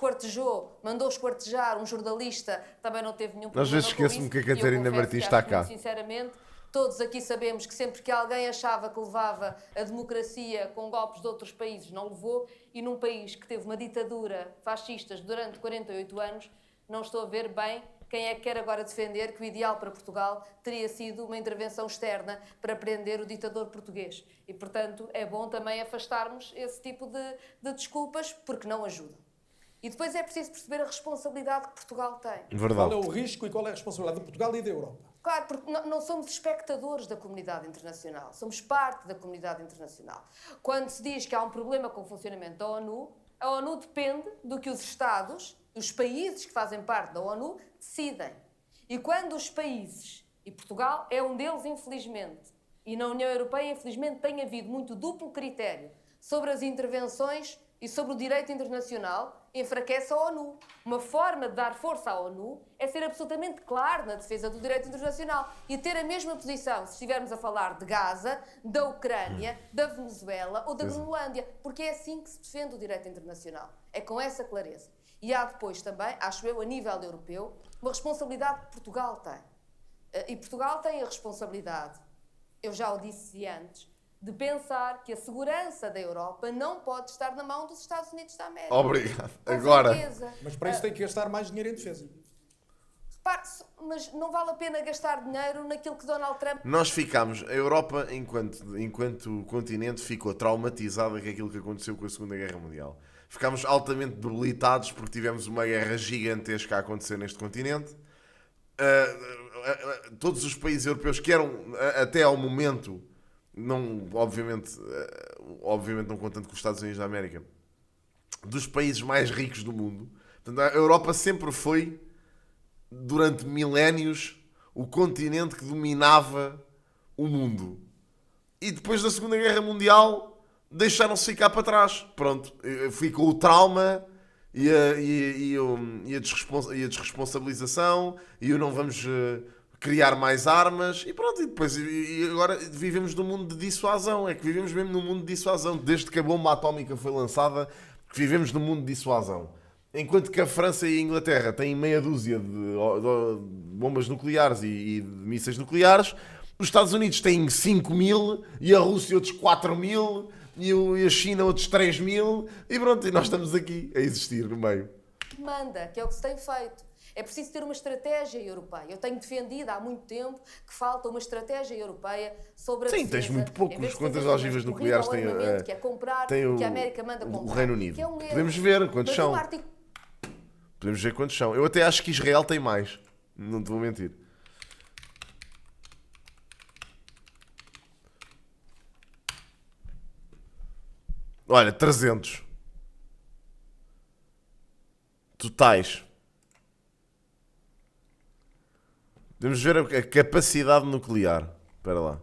S7: mandou esquartejar um jornalista, também não teve nenhum problema.
S1: Às vezes esqueço-me que a Catarina Martins está cá.
S7: Sinceramente, todos aqui sabemos que sempre que alguém achava que levava a democracia com golpes de outros países, não levou, e num país que teve uma ditadura fascista durante 48 anos, não estou a ver bem quem é que quer agora defender que o ideal para Portugal teria sido uma intervenção externa para prender o ditador português. E, portanto, é bom também afastarmos esse tipo de desculpas, porque não ajudam. E depois é preciso perceber a responsabilidade que Portugal tem.
S1: Verdade.
S2: Qual é o risco e qual é a responsabilidade de Portugal e da Europa?
S7: Claro, porque não somos espectadores da comunidade internacional, somos parte da comunidade internacional. Quando se diz que há um problema com o funcionamento da ONU, A ONU depende do que os Estados, os países que fazem parte da ONU, decidem. E quando os países, e Portugal é um deles, infelizmente, e na União Europeia, infelizmente, tem havido muito duplo critério sobre as intervenções e sobre o direito internacional, enfraquece a ONU. Uma forma de dar força à ONU é ser absolutamente claro na defesa do direito internacional e ter a mesma posição se estivermos a falar de Gaza, da Ucrânia, da Venezuela ou da Groenlândia, porque é assim que se defende o direito internacional. É com essa clareza. E há depois também, acho eu, a nível europeu, uma responsabilidade que Portugal tem. E Portugal tem a responsabilidade, eu já o disse antes, de pensar que a segurança da Europa não pode estar na mão dos Estados Unidos da América.
S1: Obrigado.
S7: Com
S1: Agora,
S7: certeza.
S2: Mas para isso tem que gastar mais dinheiro em defesa.
S7: Repare, mas não vale a pena gastar dinheiro naquilo que Donald Trump...
S1: nós ficámos, a Europa, enquanto continente, ficou traumatizada com aquilo que aconteceu com a Segunda Guerra Mundial. Ficámos altamente debilitados porque tivemos uma guerra gigantesca a acontecer neste continente. Todos os países europeus que eram, até ao momento, não, obviamente não contando com os Estados Unidos da América, dos países mais ricos do mundo. Portanto, a Europa sempre foi, durante milénios, o continente que dominava o mundo. E depois da Segunda Guerra Mundial deixaram-se ficar para trás. Pronto, ficou o trauma e a desresponsabilização e o não vamos criar mais armas e pronto, e agora vivemos num mundo de dissuasão. É que vivemos mesmo num mundo de dissuasão. Desde que a bomba atómica foi lançada, que vivemos num mundo de dissuasão. Enquanto que a França e a Inglaterra têm meia dúzia de bombas nucleares e de mísseis nucleares, os Estados Unidos têm 5.000 e a Rússia outros 4.000 e a China outros 3.000 e pronto, e nós estamos aqui a existir no meio.
S7: Manda, que é o que se tem feito. É preciso ter uma estratégia europeia. Eu tenho defendido há muito tempo que falta uma estratégia europeia sobre a
S1: Sim,
S7: defesa.
S1: tens muito poucos.
S7: Em vez de
S1: Quantas
S7: fazer
S1: ogivas
S7: uma
S1: nucleares
S7: corrida ao
S1: tem,
S7: armamento, que é comprar
S1: tem
S7: o que a América manda comprar,
S1: o Reino Unido?
S7: que é um erro.
S1: Podemos ver quantos
S7: Mas
S1: são.
S7: um artigo...
S1: Podemos ver quantos são. Eu até acho que Israel tem mais. Não te vou mentir. Olha, 300. Totais. Podemos ver a capacidade nuclear. Espera lá.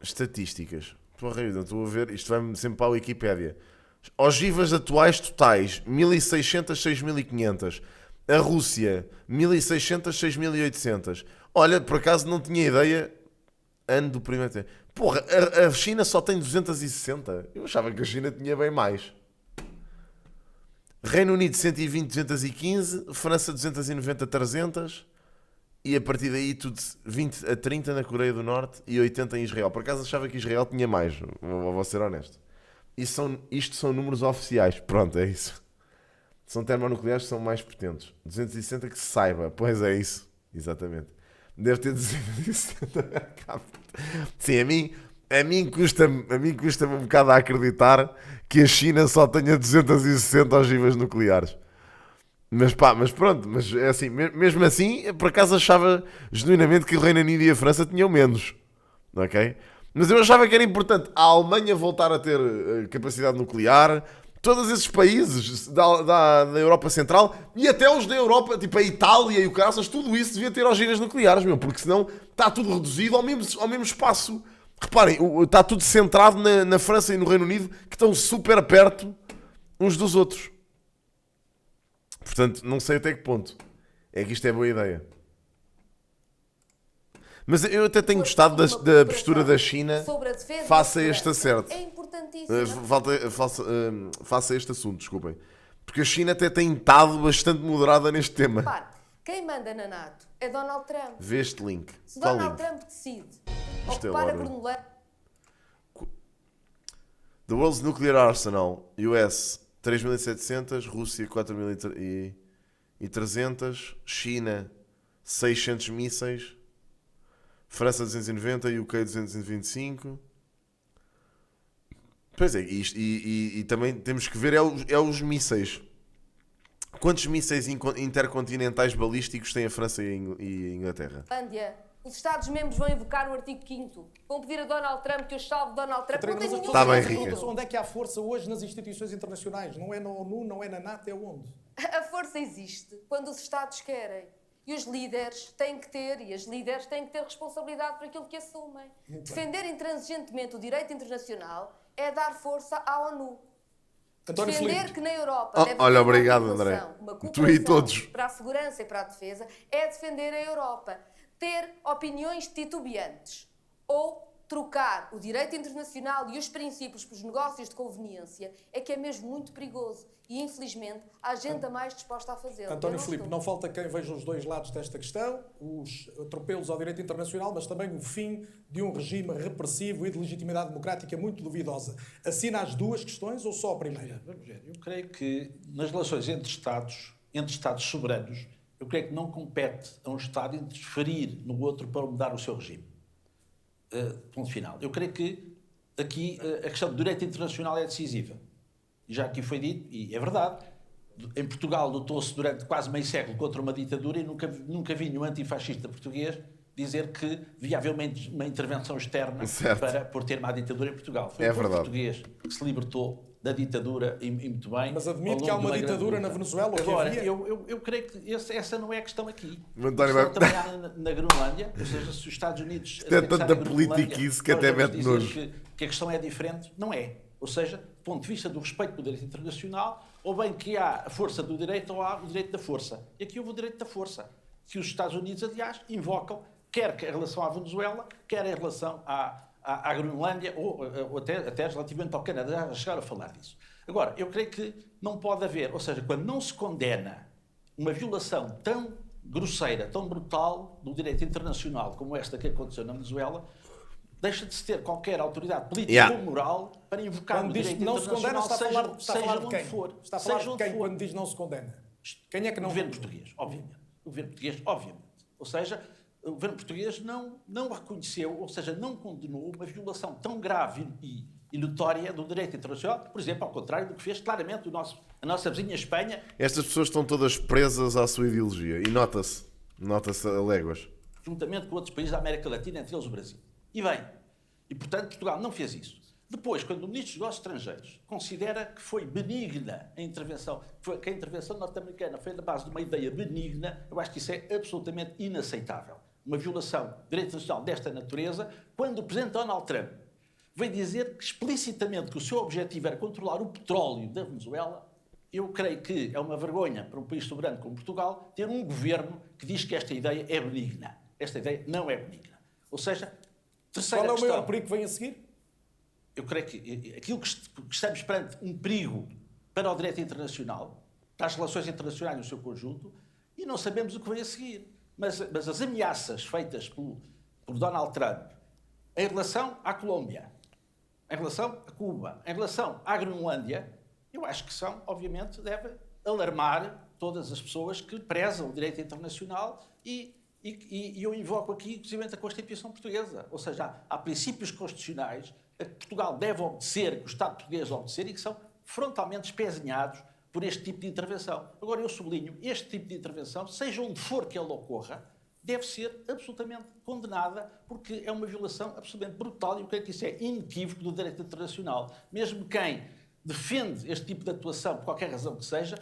S1: Estatísticas. Estou a ver. Isto vai sempre para a Wikipédia. Ogivas atuais totais 1.600, 6.500. A Rússia 1.600, 6.800. Olha, por acaso não tinha ideia. Ano do primeiro tempo. Porra, a China só tem 260. Eu achava que a China tinha bem mais. Reino Unido 120, 215. França 290, 300. E a partir daí tudo 20 a 30 na Coreia do Norte e 80 em Israel. Por acaso achava que Israel tinha mais. Vou ser honesto. Isto são números oficiais. Pronto, é isso. São termonucleares que são mais potentes. 260 que se saiba. Pois é isso. Exatamente. Deve ter 260. Sim, a mim custa-me um bocado a acreditar que a China só tenha 260 ogivas nucleares. Mas pronto, mas é assim, mesmo assim, por acaso achava genuinamente que o Reino Unido e a França tinham menos. Ok? Mas eu achava que era importante a Alemanha voltar a ter capacidade nuclear, todos esses países da Europa Central e até os da Europa, tipo a Itália e o Caças, tudo isso devia ter ogivas nucleares, meu, porque senão está tudo reduzido ao mesmo espaço. Reparem, está tudo centrado na França e no Reino Unido, que estão super perto uns dos outros. Portanto, não sei até que ponto é que isto é boa ideia. Mas eu até tenho gostado da postura da China face a este acerto.
S7: É importantíssimo.
S1: Face a este assunto, desculpem. Porque a China até tem estado bastante moderada neste tema.
S7: Repare, quem manda na NATO é Donald Trump.
S1: Vê este link.
S7: Se
S1: Qual
S7: Donald
S1: link?
S7: Trump decide
S1: Isto é
S7: ocupar a
S1: logo.
S7: Groenlândia...
S1: The World's Nuclear Arsenal. US 3.700. Rússia 4.300. China 600 mísseis. França 290 e UK 225. Pois é, e também temos que ver os mísseis. Quantos mísseis intercontinentais balísticos tem a França e a Inglaterra?
S7: Os Estados-membros vão invocar o artigo 5º. Vão pedir a Donald Trump que os salve Donald Trump. Não tem nenhum
S1: Está bem, Rica.
S2: Onde é que há força hoje nas instituições internacionais? Não é na ONU, não é na NATO, é onde?
S7: A força existe quando os Estados querem. E os líderes têm que ter, e as líderes têm que ter responsabilidade por aquilo que assumem. Defender intransigentemente o direito internacional é dar força à ONU.
S2: António
S7: Defender
S2: Filipe.
S7: que na Europa deve
S1: olha,
S7: haver
S1: obrigado,
S7: uma
S1: André.
S7: cooperação
S1: Tu e todos.
S7: para a segurança e para a defesa é defender a Europa. Ter opiniões titubeantes ou trocar o direito internacional e os princípios pelos negócios de conveniência é que é mesmo muito perigoso. E, infelizmente, há gente a mais disposta a fazê-lo.
S2: António Filipe, não falta quem veja os dois lados desta questão, os atropelos ao direito internacional, mas também o fim de um regime repressivo e de legitimidade democrática muito duvidosa. Assina as duas questões ou só a primeira?
S8: Vamos ver. Eu creio que nas relações entre Estados soberanos, eu creio que não compete a um Estado interferir no outro para mudar o seu regime. Ponto final. Eu creio que aqui a questão do direito internacional é decisiva. E já aqui foi dito, e é verdade, em Portugal lutou-se durante quase meio século contra uma ditadura e nunca vi nenhum antifascista português dizer que devia haver uma intervenção externa para por ter uma ditadura em Portugal. Foi o povo português que se libertou da ditadura e muito bem.
S2: Mas admite que há uma ditadura na Venezuela.
S8: Agora, eu creio que essa não é a questão aqui.
S1: António
S8: vai trabalhar na Groenlândia, ou seja, se os Estados Unidos...
S1: Tem tanta política isso que até mete nojo.
S8: Que a questão é diferente, não é. Ou seja, do ponto de vista do respeito pelo direito internacional, ou bem que há a força do direito ou há o direito da força. E aqui houve o direito da força, que os Estados Unidos, aliás, invocam, quer em relação à Venezuela, quer em relação à Groenlândia, ou até relativamente ao Canadá, já chegaram a falar disso. Agora, eu creio que não pode haver, ou seja, quando não se condena uma violação tão grosseira, tão brutal do direito internacional como esta que aconteceu na Venezuela, deixa de se ter qualquer autoridade política ou moral para invocar o direito internacional, seja onde for.
S2: Está a falar de quem quando diz não se condena? Quem é que não...
S8: O governo português, obviamente. O governo português, obviamente. Ou seja, o governo português não reconheceu, ou seja, não condenou uma violação tão grave e notória do direito internacional, por exemplo, ao contrário do que fez claramente a nossa vizinha Espanha.
S1: Estas pessoas estão todas presas à sua ideologia e nota-se a léguas.
S8: Juntamente com outros países da América Latina, entre eles o Brasil. E bem, e portanto Portugal não fez isso. Depois, quando o Ministro dos Negócios Estrangeiros considera que foi benigna a intervenção, que a intervenção norte-americana foi na base de uma ideia benigna, eu acho que isso é absolutamente inaceitável. Uma violação do direito internacional desta natureza, quando o Presidente Donald Trump veio dizer explicitamente que o seu objetivo era controlar o petróleo da Venezuela, eu creio que é uma vergonha para um país soberano como Portugal ter um governo que diz que esta ideia é benigna. Esta ideia não é benigna. Ou seja, terceira
S2: qual é o
S8: questão,
S2: maior perigo que vem a seguir?
S8: Eu creio que aquilo que estamos perante um perigo para o direito internacional, para as relações internacionais no seu conjunto, e não sabemos o que vem a seguir. Mas as ameaças feitas por Donald Trump em relação à Colômbia, em relação a Cuba, em relação à Groenlândia, eu acho que obviamente, deve alarmar todas as pessoas que prezam o direito internacional e eu invoco aqui, inclusive, a Constituição Portuguesa. Ou seja, há princípios constitucionais a que Portugal deve obedecer, que o Estado português deve obedecer e que são frontalmente espezinhados por este tipo de intervenção. Agora, eu sublinho, este tipo de intervenção, seja onde for que ela ocorra, deve ser absolutamente condenada, porque é uma violação absolutamente brutal e eu creio que isso é inequívoco do direito internacional. Mesmo quem defende este tipo de atuação, por qualquer razão que seja,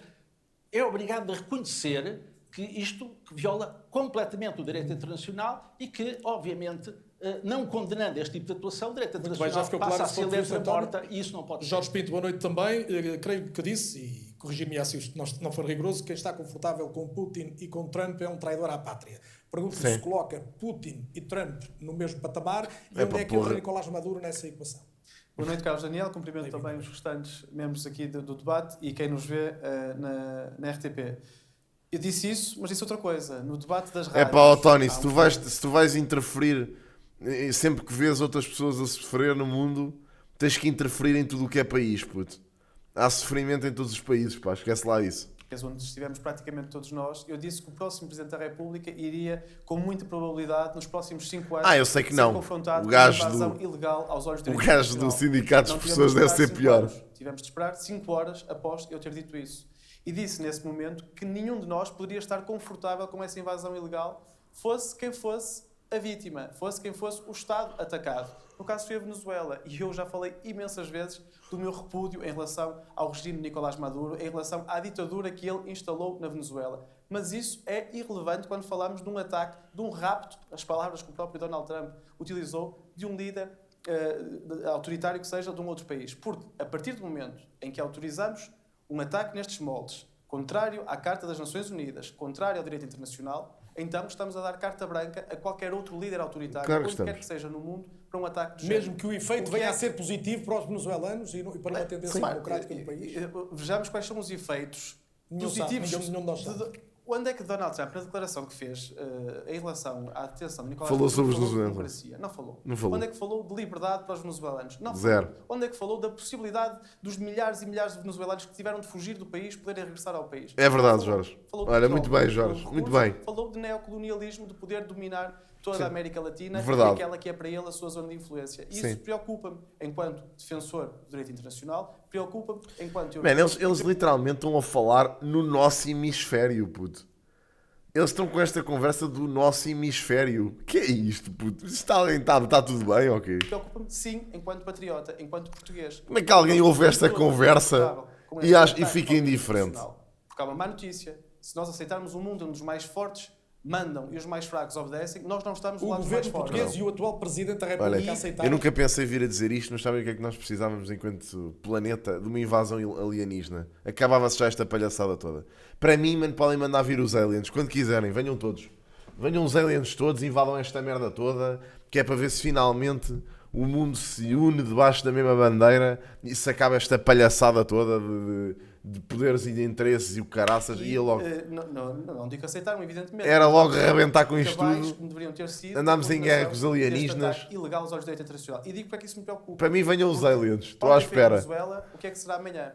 S8: é obrigado a reconhecer que isto viola completamente o direito internacional e que, obviamente, não condenando este tipo de atuação, o direito internacional passa a ser letra morta e isso não pode ser.
S2: Jorge Pinto, boa noite também. Creio que disse, e corrigir-me se isto não for rigoroso, quem está confortável com Putin e com Trump é um traidor à pátria. Pergunto se coloca Putin e Trump no mesmo patamar e onde é que entra Nicolás Maduro nessa equação.
S9: Boa noite, Carlos Daniel. Cumprimento também os restantes membros aqui do debate e quem nos vê na RTP. Eu disse isso, mas disse outra coisa. No debate das rádios...
S1: É pá, Tony, se tu vais interferir sempre que vês outras pessoas a sofrer no mundo, tens que interferir em tudo o que é país, puto. Há sofrimento em todos os países, pá, esquece lá isso.
S9: que é onde estivemos praticamente todos nós, eu disse que o próximo Presidente da República iria, com muita probabilidade, nos próximos 5 anos,
S1: eu sei que
S9: ser
S1: não.
S9: confrontado
S1: O
S9: com
S1: gajo
S9: uma invasão
S1: do-
S9: ilegal aos olhos do
S1: O
S9: direito
S1: gajo do
S9: internacional.
S1: sindicato
S9: Não
S1: de
S9: tivemos
S1: professores
S9: de
S1: deve
S9: esperar
S1: ser
S9: 5
S1: pior.
S9: horas. Tivemos de esperar 5 horas após eu ter dito isso. E disse nesse momento que nenhum de nós poderia estar confortável com essa invasão ilegal, fosse quem fosse a vítima, fosse quem fosse o Estado atacado. No caso foi a Venezuela, e eu já falei imensas vezes do meu repúdio em relação ao regime de Nicolás Maduro, em relação à ditadura que ele instalou na Venezuela. Mas isso é irrelevante quando falamos de um ataque, de um rapto, as palavras que o próprio Donald Trump utilizou, de um líder autoritário que seja de um outro país. Porque a partir do momento em que autorizamos um ataque nestes moldes, contrário à Carta das Nações Unidas, contrário ao direito internacional, então estamos a dar carta branca a qualquer outro líder autoritário,
S1: Claro que
S9: onde quer
S1: estamos.
S9: que seja no mundo, para um ataque de
S2: Mesmo
S9: género.
S2: que o efeito
S9: O
S2: venha
S9: é
S2: a ser positivo para os venezuelanos e para uma tendência
S9: Sim.
S2: democrática do país.
S9: Vejamos quais são os efeitos
S2: Nenhum
S9: positivos.
S2: sabe, nenhum de nós sabe.
S9: Onde é que Donald Trump, na declaração que fez em relação à detenção de Nicolás
S1: Falou
S9: Maduro,
S1: sobre os
S9: falou de
S1: venezuelanos?
S9: democracia? Não falou.
S1: Não falou.
S9: Onde é que falou de liberdade para os venezuelanos? Não
S1: Zero.
S9: falou. Onde é que falou da possibilidade dos milhares e milhares de venezuelanos que tiveram de fugir do país poderem regressar ao país?
S1: É verdade,
S9: Não falou.
S1: Jorge.
S9: Falou de
S1: Olha,
S9: petróleo,
S1: muito bem,
S9: falou
S1: Jorge,
S9: de
S1: muito
S9: recursos,
S1: bem.
S9: Falou de neocolonialismo, de poder dominar toda a América Latina
S1: Verdade.
S9: e aquela que é para ele a sua zona de influência. E
S1: Sim.
S9: isso preocupa-me enquanto defensor do direito internacional, preocupa-me enquanto
S1: Man, eles literalmente estão a falar no nosso hemisfério, puto. Eles estão com esta conversa do nosso hemisfério. Que é isto, puto? Está tudo bem, ok?
S9: Preocupa-me, sim, enquanto patriota, enquanto português.
S1: Como é que alguém ouve esta
S9: Estou
S1: conversa
S9: confortável com
S1: e
S9: este
S1: acha- e
S9: ataque
S1: fica
S9: ao
S1: indiferente?
S9: internacional? Porque há uma má notícia. Se nós aceitarmos um mundo onde os mais fortes mandam e os mais fracos obedecem, nós não estamos do
S2: O
S9: lado dos mais
S2: governo
S9: fortes.
S2: português e o atual Presidente da
S1: Olha,
S2: República aceitaram.
S1: eu nunca pensei vir a dizer isto, mas sabem o que é que nós precisávamos enquanto planeta? De uma invasão alienígena. Acabava-se já esta palhaçada toda. Para mim, mano, podem mandar vir os aliens quando quiserem, venham todos. Venham os aliens todos, invadam esta merda toda, que é para ver se finalmente o mundo se une debaixo da mesma bandeira e se acaba esta palhaçada toda de poderes e de interesses e o caraças. E ia logo.
S9: Não digo que aceitaram, evidentemente.
S1: Era logo arrebentar com isto
S9: Cabais,
S1: tudo.
S9: como deveriam ter sido,
S1: Andámos
S9: a
S1: em guerra
S9: condenação
S1: com os alienígenas.
S9: deste ataque ilegal aos olhos do direito internacional. E digo para que isso me preocupa.
S1: Para mim, venham os
S9: Porque
S1: aliens. Estou à
S9: podem ver
S1: espera.
S9: a Venezuela, o que é que será amanhã?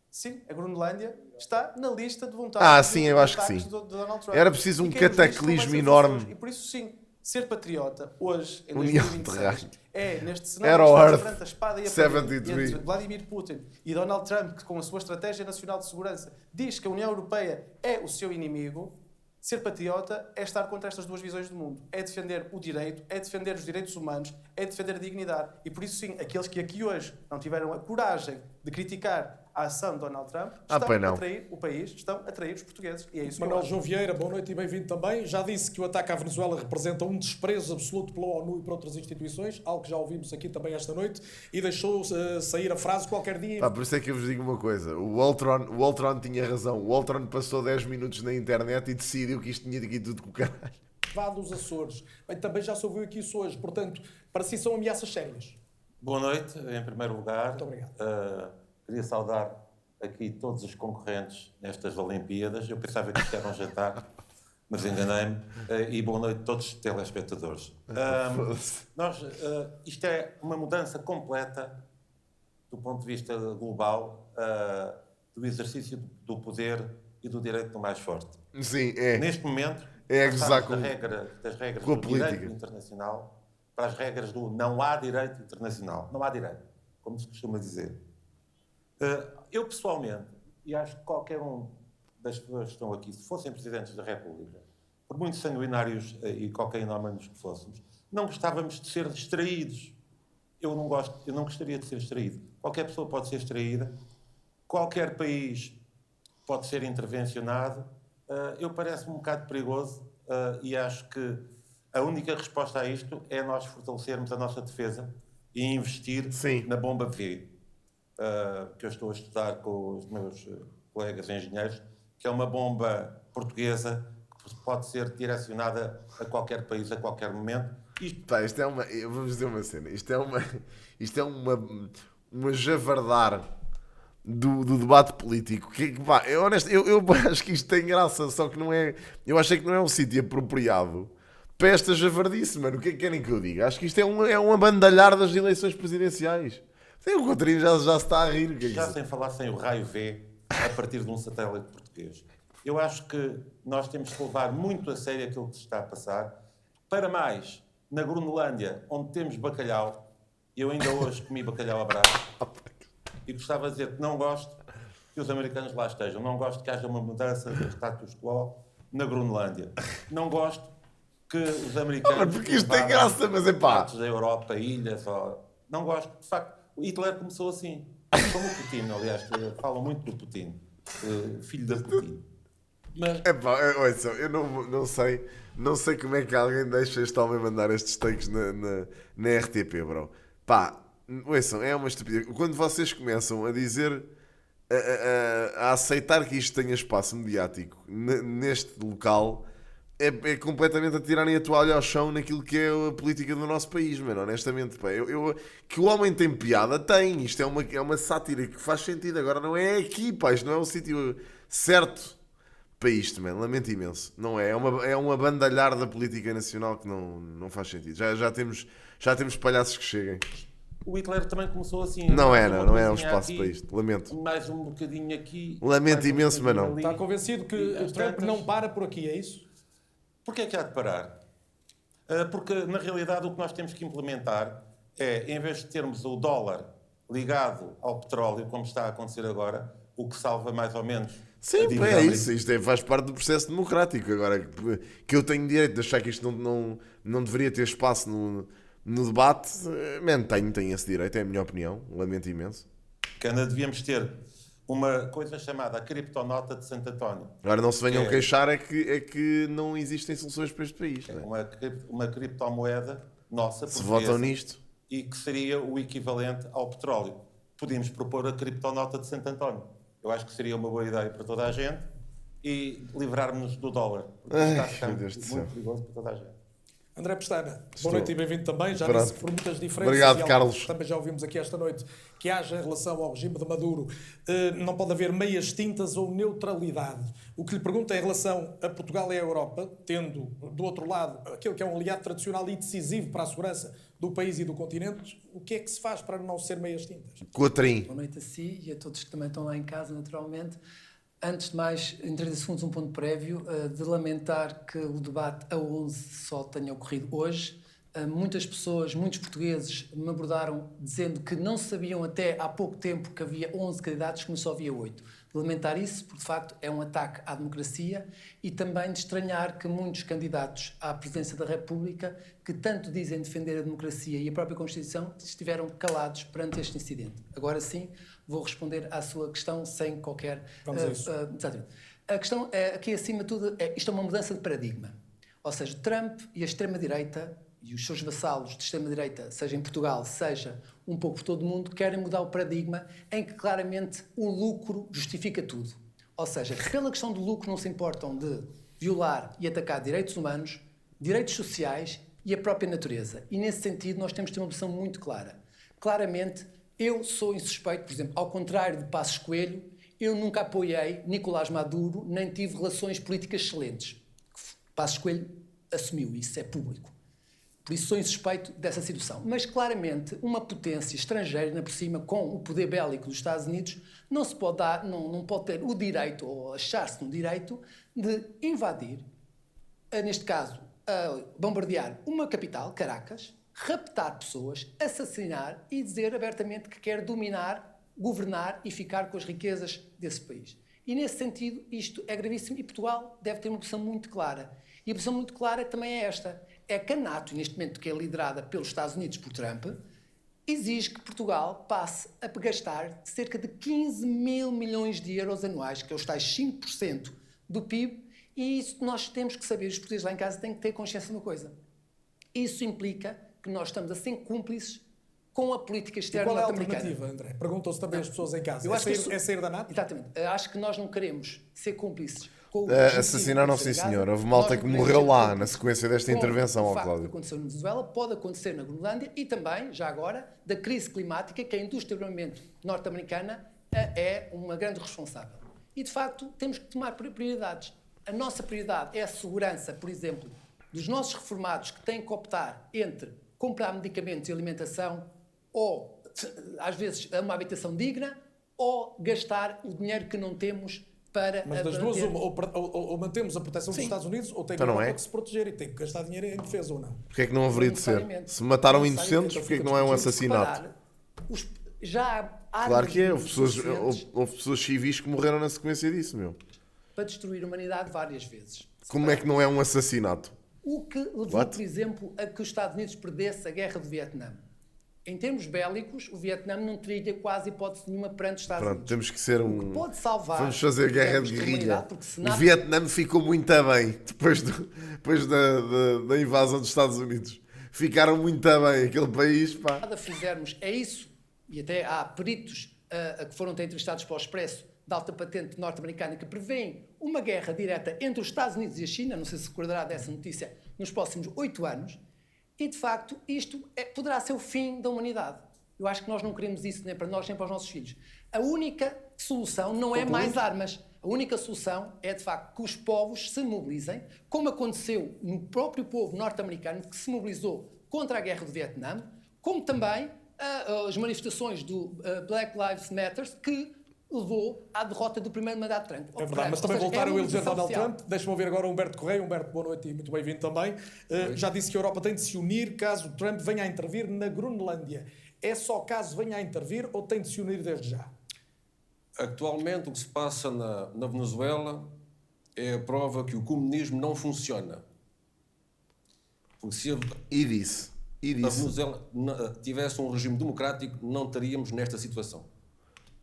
S9: Sim, a Groenlândia está na lista de vontades.
S1: Sim,
S9: dos
S1: eu acho que
S9: ataques
S1: sim.
S9: de Donald Trump.
S1: Era preciso um
S9: E quem nos diz que não vai
S1: cataclismo
S9: ser
S1: enorme.
S9: forçoso. E por isso, sim, ser patriota hoje, em
S1: União
S9: 2026,
S1: Terráquea.
S9: é neste
S1: Era
S9: cenário
S1: o
S9: que está
S1: Earth
S9: perante a espada e a
S1: 73.
S9: parede entre Vladimir Putin e Donald Trump, que com a sua estratégia nacional de segurança diz que a União Europeia é o seu inimigo. Ser patriota é estar contra estas duas visões do mundo. É defender o direito, é defender os direitos humanos, é defender a dignidade. E por isso, sim, aqueles que aqui hoje não tiveram a coragem de criticar a ação de Donald Trump estão
S1: pois não.
S9: a trair o país, estão a trair os portugueses. E é isso que eu
S2: Manuel
S9: acho.
S2: João Vieira, boa noite e bem-vindo também. Já disse que o ataque à Venezuela representa um desprezo absoluto pela ONU e por outras instituições, algo que já ouvimos aqui também esta noite, e deixou sair a frase qualquer dia.
S1: Pá, por isso é que eu vos digo uma coisa. O Ultron tinha razão. O Ultron passou 10 minutos na internet e decidiu que isto tinha de ir tudo com o caralho.
S2: Vá dos Açores. Bem, também já se ouviu aqui isso hoje, portanto, para si são ameaças sérias.
S10: Boa noite, em primeiro lugar.
S2: Muito obrigado.
S10: Queria saudar aqui todos os concorrentes nestas Olimpíadas. Eu pensava que isto era um jantar, mas enganei-me. E boa noite a todos os telespectadores. Isto é uma mudança completa do ponto de vista global do exercício do poder e do direito do mais forte.
S1: Sim, é.
S10: Neste momento,
S1: É gozar
S10: passamos
S1: com
S10: das regras
S1: a
S10: do
S1: política.
S10: direito internacional para as regras do não há direito internacional. Não há direito, como se costuma dizer. Eu, pessoalmente, e acho que qualquer um das pessoas que estão aqui, se fossem presidentes da República, por muito sanguinários e cocainómanos que fôssemos, não gostávamos de ser distraídos. Eu não gostaria de ser distraído. Qualquer pessoa pode ser distraída, qualquer país pode ser intervencionado. Eu parece-me um bocado perigoso e acho que a única resposta a isto é nós fortalecermos a nossa defesa e investir na bomba V, que eu estou a estudar com os meus colegas engenheiros, que é uma bomba portuguesa que pode ser direcionada a qualquer país, a qualquer momento.
S1: Pá, isto é uma... Vamos dizer uma cena. Isto é uma javardar do debate político. Pá, eu acho que isto tem graça, só que não é... Eu achei que não é um sítio apropriado para esta javardice, mano. O que é que querem que eu diga? Acho que isto é um abandalhar das eleições presidenciais. O Coutinho já se está a rir. O que é
S10: Já
S1: isso?
S10: sem falar sem o raio V, a partir de um satélite português. Eu acho que nós temos que levar muito a sério aquilo que se está a passar. Para mais, na Groenlândia, onde temos bacalhau, eu ainda hoje comi bacalhau à brasa, e gostava de dizer que não gosto que os americanos lá estejam. Não gosto que haja uma mudança de status quo na Groenlândia. Não gosto que os americanos...
S1: porque isto tem graça, mas é pá.
S10: Partes da Europa, ilhas... Não gosto. De facto, o Hitler começou assim. Como o Putin, aliás. Falam muito do Putin. Filho da Putin. Mas...
S1: Ouçam, eu não sei como é que alguém deixa este homem mandar estes takes na RTP, bro. Pá, ouçam, é uma estupidez. Quando vocês começam a dizer... A aceitar que isto tenha espaço mediático neste local, é completamente a tirarem a toalha ao chão naquilo que é a política do nosso país, mano, honestamente. Pá. Que o homem tem piada, tem. Isto é uma sátira que faz sentido. Agora não é aqui, pá. Isto não é o sítio certo para isto, mano. Lamento imenso. Não é. É uma bandalhar da política nacional que não faz sentido. Já temos palhaços que cheguem.
S10: O Hitler também começou assim.
S1: Não é um espaço
S10: aqui,
S1: para isto. Lamento.
S10: Mais um bocadinho aqui.
S1: Lamento imenso, mas não.
S2: Está convencido que o Trump não para por aqui, é isso?
S10: Porquê é que há de parar? Porque, na realidade, o que nós temos que implementar é, em vez de termos o dólar ligado ao petróleo, como está a acontecer agora, o que salva mais ou menos...
S1: Sim, é isso. Isto faz parte do processo democrático. Agora, que eu tenho direito de achar que isto não deveria ter espaço no debate, tenho esse direito, é a minha opinião. Lamento imenso.
S10: Que ainda devíamos ter uma coisa chamada a criptonota de Santo António.
S1: Agora não se venham queixar é que não existem soluções para este país.
S10: Uma criptomoeda nossa,
S1: se votam nisto.
S10: E que seria o equivalente ao petróleo. Podíamos propor a criptonota de Santo António. Eu acho que seria uma boa ideia para toda a gente e livrarmos-nos do dólar. Está a ficar muito perigoso para toda a gente.
S2: André Pestana, boa noite e bem-vindo também. Já disse que por muitas diferenças.
S1: Obrigado, Carlos.
S2: Também já ouvimos aqui esta noite que haja em relação ao regime de Maduro. Não pode haver meias tintas ou neutralidade. O que lhe pergunto é em relação a Portugal e a Europa, tendo do outro lado aquele que é um aliado tradicional e decisivo para a segurança do país e do continente, o que é que se faz para não ser meias tintas?
S1: Cotrim.
S11: Boa noite a si e a todos que também estão lá em casa, naturalmente. Antes de mais, em 30 segundos, um ponto prévio, de lamentar que o debate a 11 só tenha ocorrido hoje. Muitas pessoas, muitos portugueses me abordaram dizendo que não sabiam até há pouco tempo que havia 11 candidatos, como só havia 8. De lamentar isso, porque de facto é um ataque à democracia e também de estranhar que muitos candidatos à presidência da República, que tanto dizem defender a democracia e a própria Constituição, estiveram calados perante este incidente. Agora sim, vou responder à sua questão sem qualquer...
S2: Vamos a isso.
S11: Exatamente. A questão é, aqui, acima de tudo, isto é uma mudança de paradigma. Ou seja, Trump e a extrema-direita e os seus vassalos de extrema-direita, seja em Portugal, seja um pouco por todo o mundo, querem mudar o paradigma em que claramente o lucro justifica tudo. Ou seja, que pela questão do lucro não se importam de violar e atacar direitos humanos, direitos sociais e a própria natureza. E nesse sentido nós temos de ter uma posição muito clara. Claramente, eu sou insuspeito, por exemplo, ao contrário de Passos Coelho, eu nunca apoiei Nicolás Maduro, nem tive relações políticas excelentes. Passos Coelho assumiu isso, é público. Por isso sou insuspeito dessa situação. Mas claramente uma potência estrangeira, ainda por cima, com o poder bélico dos Estados Unidos, não se pode dar, não pode ter o direito, ou achar-se no direito, de invadir, neste caso, bombardear uma capital, Caracas, raptar pessoas, assassinar e dizer abertamente que quer dominar, governar e ficar com as riquezas desse país. E nesse sentido, isto é gravíssimo e Portugal deve ter uma posição muito clara. E a posição muito clara também é esta. É que a NATO, neste momento, que é liderada pelos Estados Unidos por Trump, exige que Portugal passe a gastar cerca de 15 mil milhões de euros anuais, que é os tais 5% do PIB, e isso nós temos que saber, os portugueses lá em casa têm que ter consciência de uma coisa. Isso implica que nós estamos a ser cúmplices com a política externa norte-americana.
S2: E qual é a alternativa, André? Perguntam-se também as pessoas em casa. É sair da NATO?
S11: Exatamente. Acho que nós não queremos ser cúmplices com o
S1: assassinaram, sim senhor. Houve malta que morreu lá na sequência desta intervenção, ao Cláudio.
S11: O que aconteceu na Venezuela pode acontecer na Groenlândia e também, já agora, da crise climática, que a indústria do armamento norte-americana é uma grande responsável. E, de facto, temos que tomar prioridades. A nossa prioridade é a segurança, por exemplo, dos nossos reformados que têm que optar entre comprar medicamentos e alimentação ou, às vezes, uma habitação digna ou gastar o dinheiro que não temos para...
S2: Mas das duas, ou mantemos a proteção dos Estados Unidos, ou tem
S1: Então
S2: que se proteger e tem que gastar dinheiro em defesa, ou não?
S1: Porquê é que não haveria de ser? Se mataram inocentes, porquê é que não é um assassinato?
S11: Já há
S1: Claro que é.
S11: inocentes
S1: Houve pessoas civis que morreram na sequência disso, meu.
S11: para destruir a humanidade várias vezes.
S1: Como é que não é um assassinato?
S11: O que levou, por exemplo, a que os Estados Unidos perdesse a guerra do Vietnã. Em termos bélicos, o Vietnã não teria quase hipótese nenhuma perante os Estados
S1: Pronto,
S11: Unidos.
S1: temos que ser
S11: O que pode salvar...
S1: Vamos fazer guerra de
S11: humanidade,
S1: guerrilha.
S11: porque se
S1: O
S11: nada-
S1: Vietnã ficou muito bem depois da invasão dos Estados Unidos. Ficaram muito bem aquele país, pá.
S11: Nada fizermos, é isso, e até há peritos que foram entrevistados para o Expresso de alta patente norte-americana que prevêem uma guerra direta entre os Estados Unidos e a China, não sei se recordará dessa notícia, nos próximos 8 anos, e de facto isto poderá ser o fim da humanidade. Eu acho que nós não queremos isso nem para nós nem para os nossos filhos. A única solução não é mais armas. A única solução é, de facto, que os povos se mobilizem, como aconteceu no próprio povo norte-americano, que se mobilizou contra a guerra do Vietnã, como também as manifestações do Black Lives Matter, que levou à derrota do primeiro mandato de Trump.
S2: É verdade, mas também voltaram a eleger Donald Trump. Deixa-me ouvir agora o Humberto Correia. Humberto, boa noite e muito bem-vindo também. Já disse que a Europa tem de se unir caso Trump venha a intervir na Groenlândia. É só caso venha a intervir ou tem de se unir desde já?
S12: Atualmente, o que se passa na Venezuela é a prova que o comunismo não funciona. Porque se a Venezuela tivesse um regime democrático, não estaríamos nesta situação.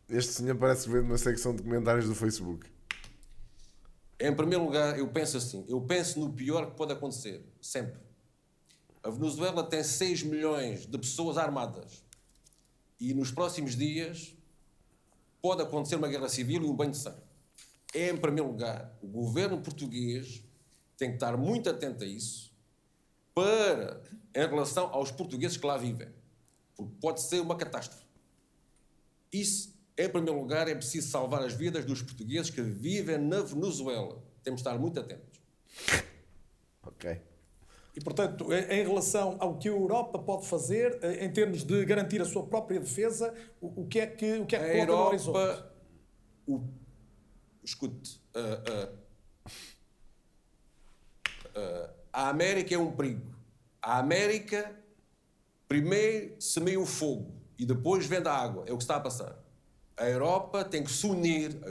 S1: Este senhor parece ver numa secção de comentários do Facebook.
S12: Em primeiro lugar, eu penso assim. Eu penso no pior que pode acontecer. Sempre. A Venezuela tem 6 milhões de pessoas armadas. E nos próximos dias pode acontecer uma guerra civil e um banho de sangue. Em primeiro lugar, o governo português tem que estar muito atento a isso em relação aos portugueses que lá vivem. Porque pode ser uma catástrofe. Isso, em primeiro lugar, é preciso salvar as vidas dos portugueses que vivem na Venezuela. Temos de estar muito atentos.
S1: Ok.
S2: E, portanto, em relação ao que a Europa pode fazer, em termos de garantir a sua própria defesa, o que é que coloca no horizonte?
S12: Escute, a América é um perigo. A América primeiro semeia o fogo e depois vende a água. É o que está a passar. A Europa tem que se unir,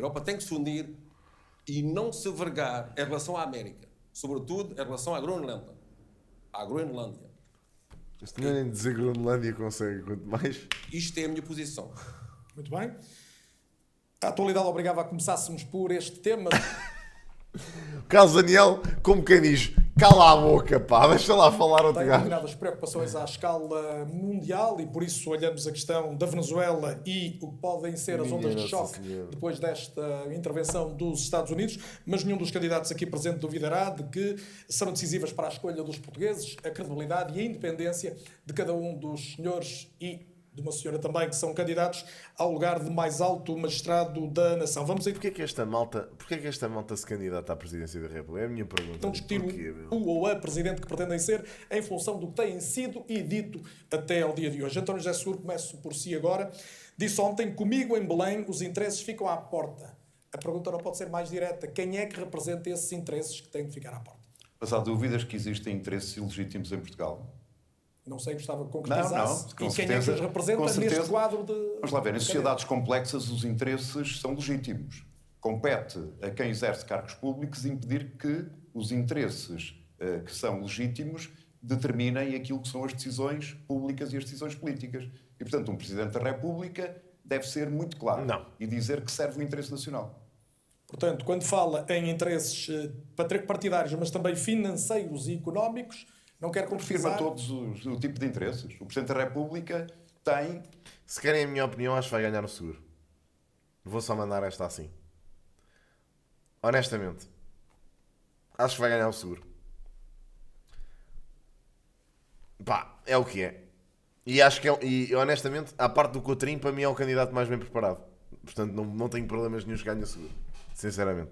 S12: e não se vergar em relação à América. Sobretudo em relação à Groenlândia.
S1: Este não é nem dizer Groenlândia consegue, quanto mais.
S12: Isto é a minha posição.
S2: Muito bem. A atualidade obrigava a começássemos por este tema.
S1: Carlos Daniel, como quem diz, cala a boca, pá, deixa lá falar outro
S2: Tem
S1: gajo.
S2: determinadas preocupações à escala mundial e por isso olhamos a questão da Venezuela e o que podem ser as ondas de choque depois desta intervenção dos Estados Unidos, mas nenhum dos candidatos aqui presente duvidará de que serão decisivas para a escolha dos portugueses, a credibilidade e a independência de cada um dos senhores e de uma senhora também, que são candidatos ao lugar de mais alto magistrado da nação. Vamos aí.
S1: Porquê que esta malta se candidata à presidência da República? É a minha pergunta.
S2: Estão a discutir o ou a presidente que pretendem ser em função do que têm sido e dito até ao dia de hoje. António José Seguro, começo por si agora. Disse ontem, comigo em Belém, os interesses ficam à porta. A pergunta não pode ser mais direta. Quem é que representa esses interesses que têm de ficar à porta?
S6: Mas há dúvidas que existem interesses ilegítimos em Portugal?
S2: Não sei, gostava que concretizasse.
S6: Não,
S2: e quem é que os representa neste quadro de...
S6: Vamos lá ver, em sociedades complexas os interesses são legítimos. Compete a quem exerce cargos públicos impedir que os interesses que são legítimos determinem aquilo que são as decisões públicas e as decisões políticas. E, portanto, um Presidente da República deve ser muito claro e dizer que serve o interesse nacional.
S2: Portanto, quando fala em interesses partidários, mas também financeiros e económicos, não quer concretizar...
S6: Confirma todos o tipo de interesses. O Presidente da República tem...
S1: Se querem a minha opinião, acho que vai ganhar o Seguro. Vou só mandar esta assim. Honestamente. Acho que vai ganhar o Seguro. Pá, é o que é. E acho que e honestamente, à parte do Coutrinho, para mim é o candidato mais bem preparado. Portanto, não tenho problemas nenhum que ganhe o Seguro. Sinceramente.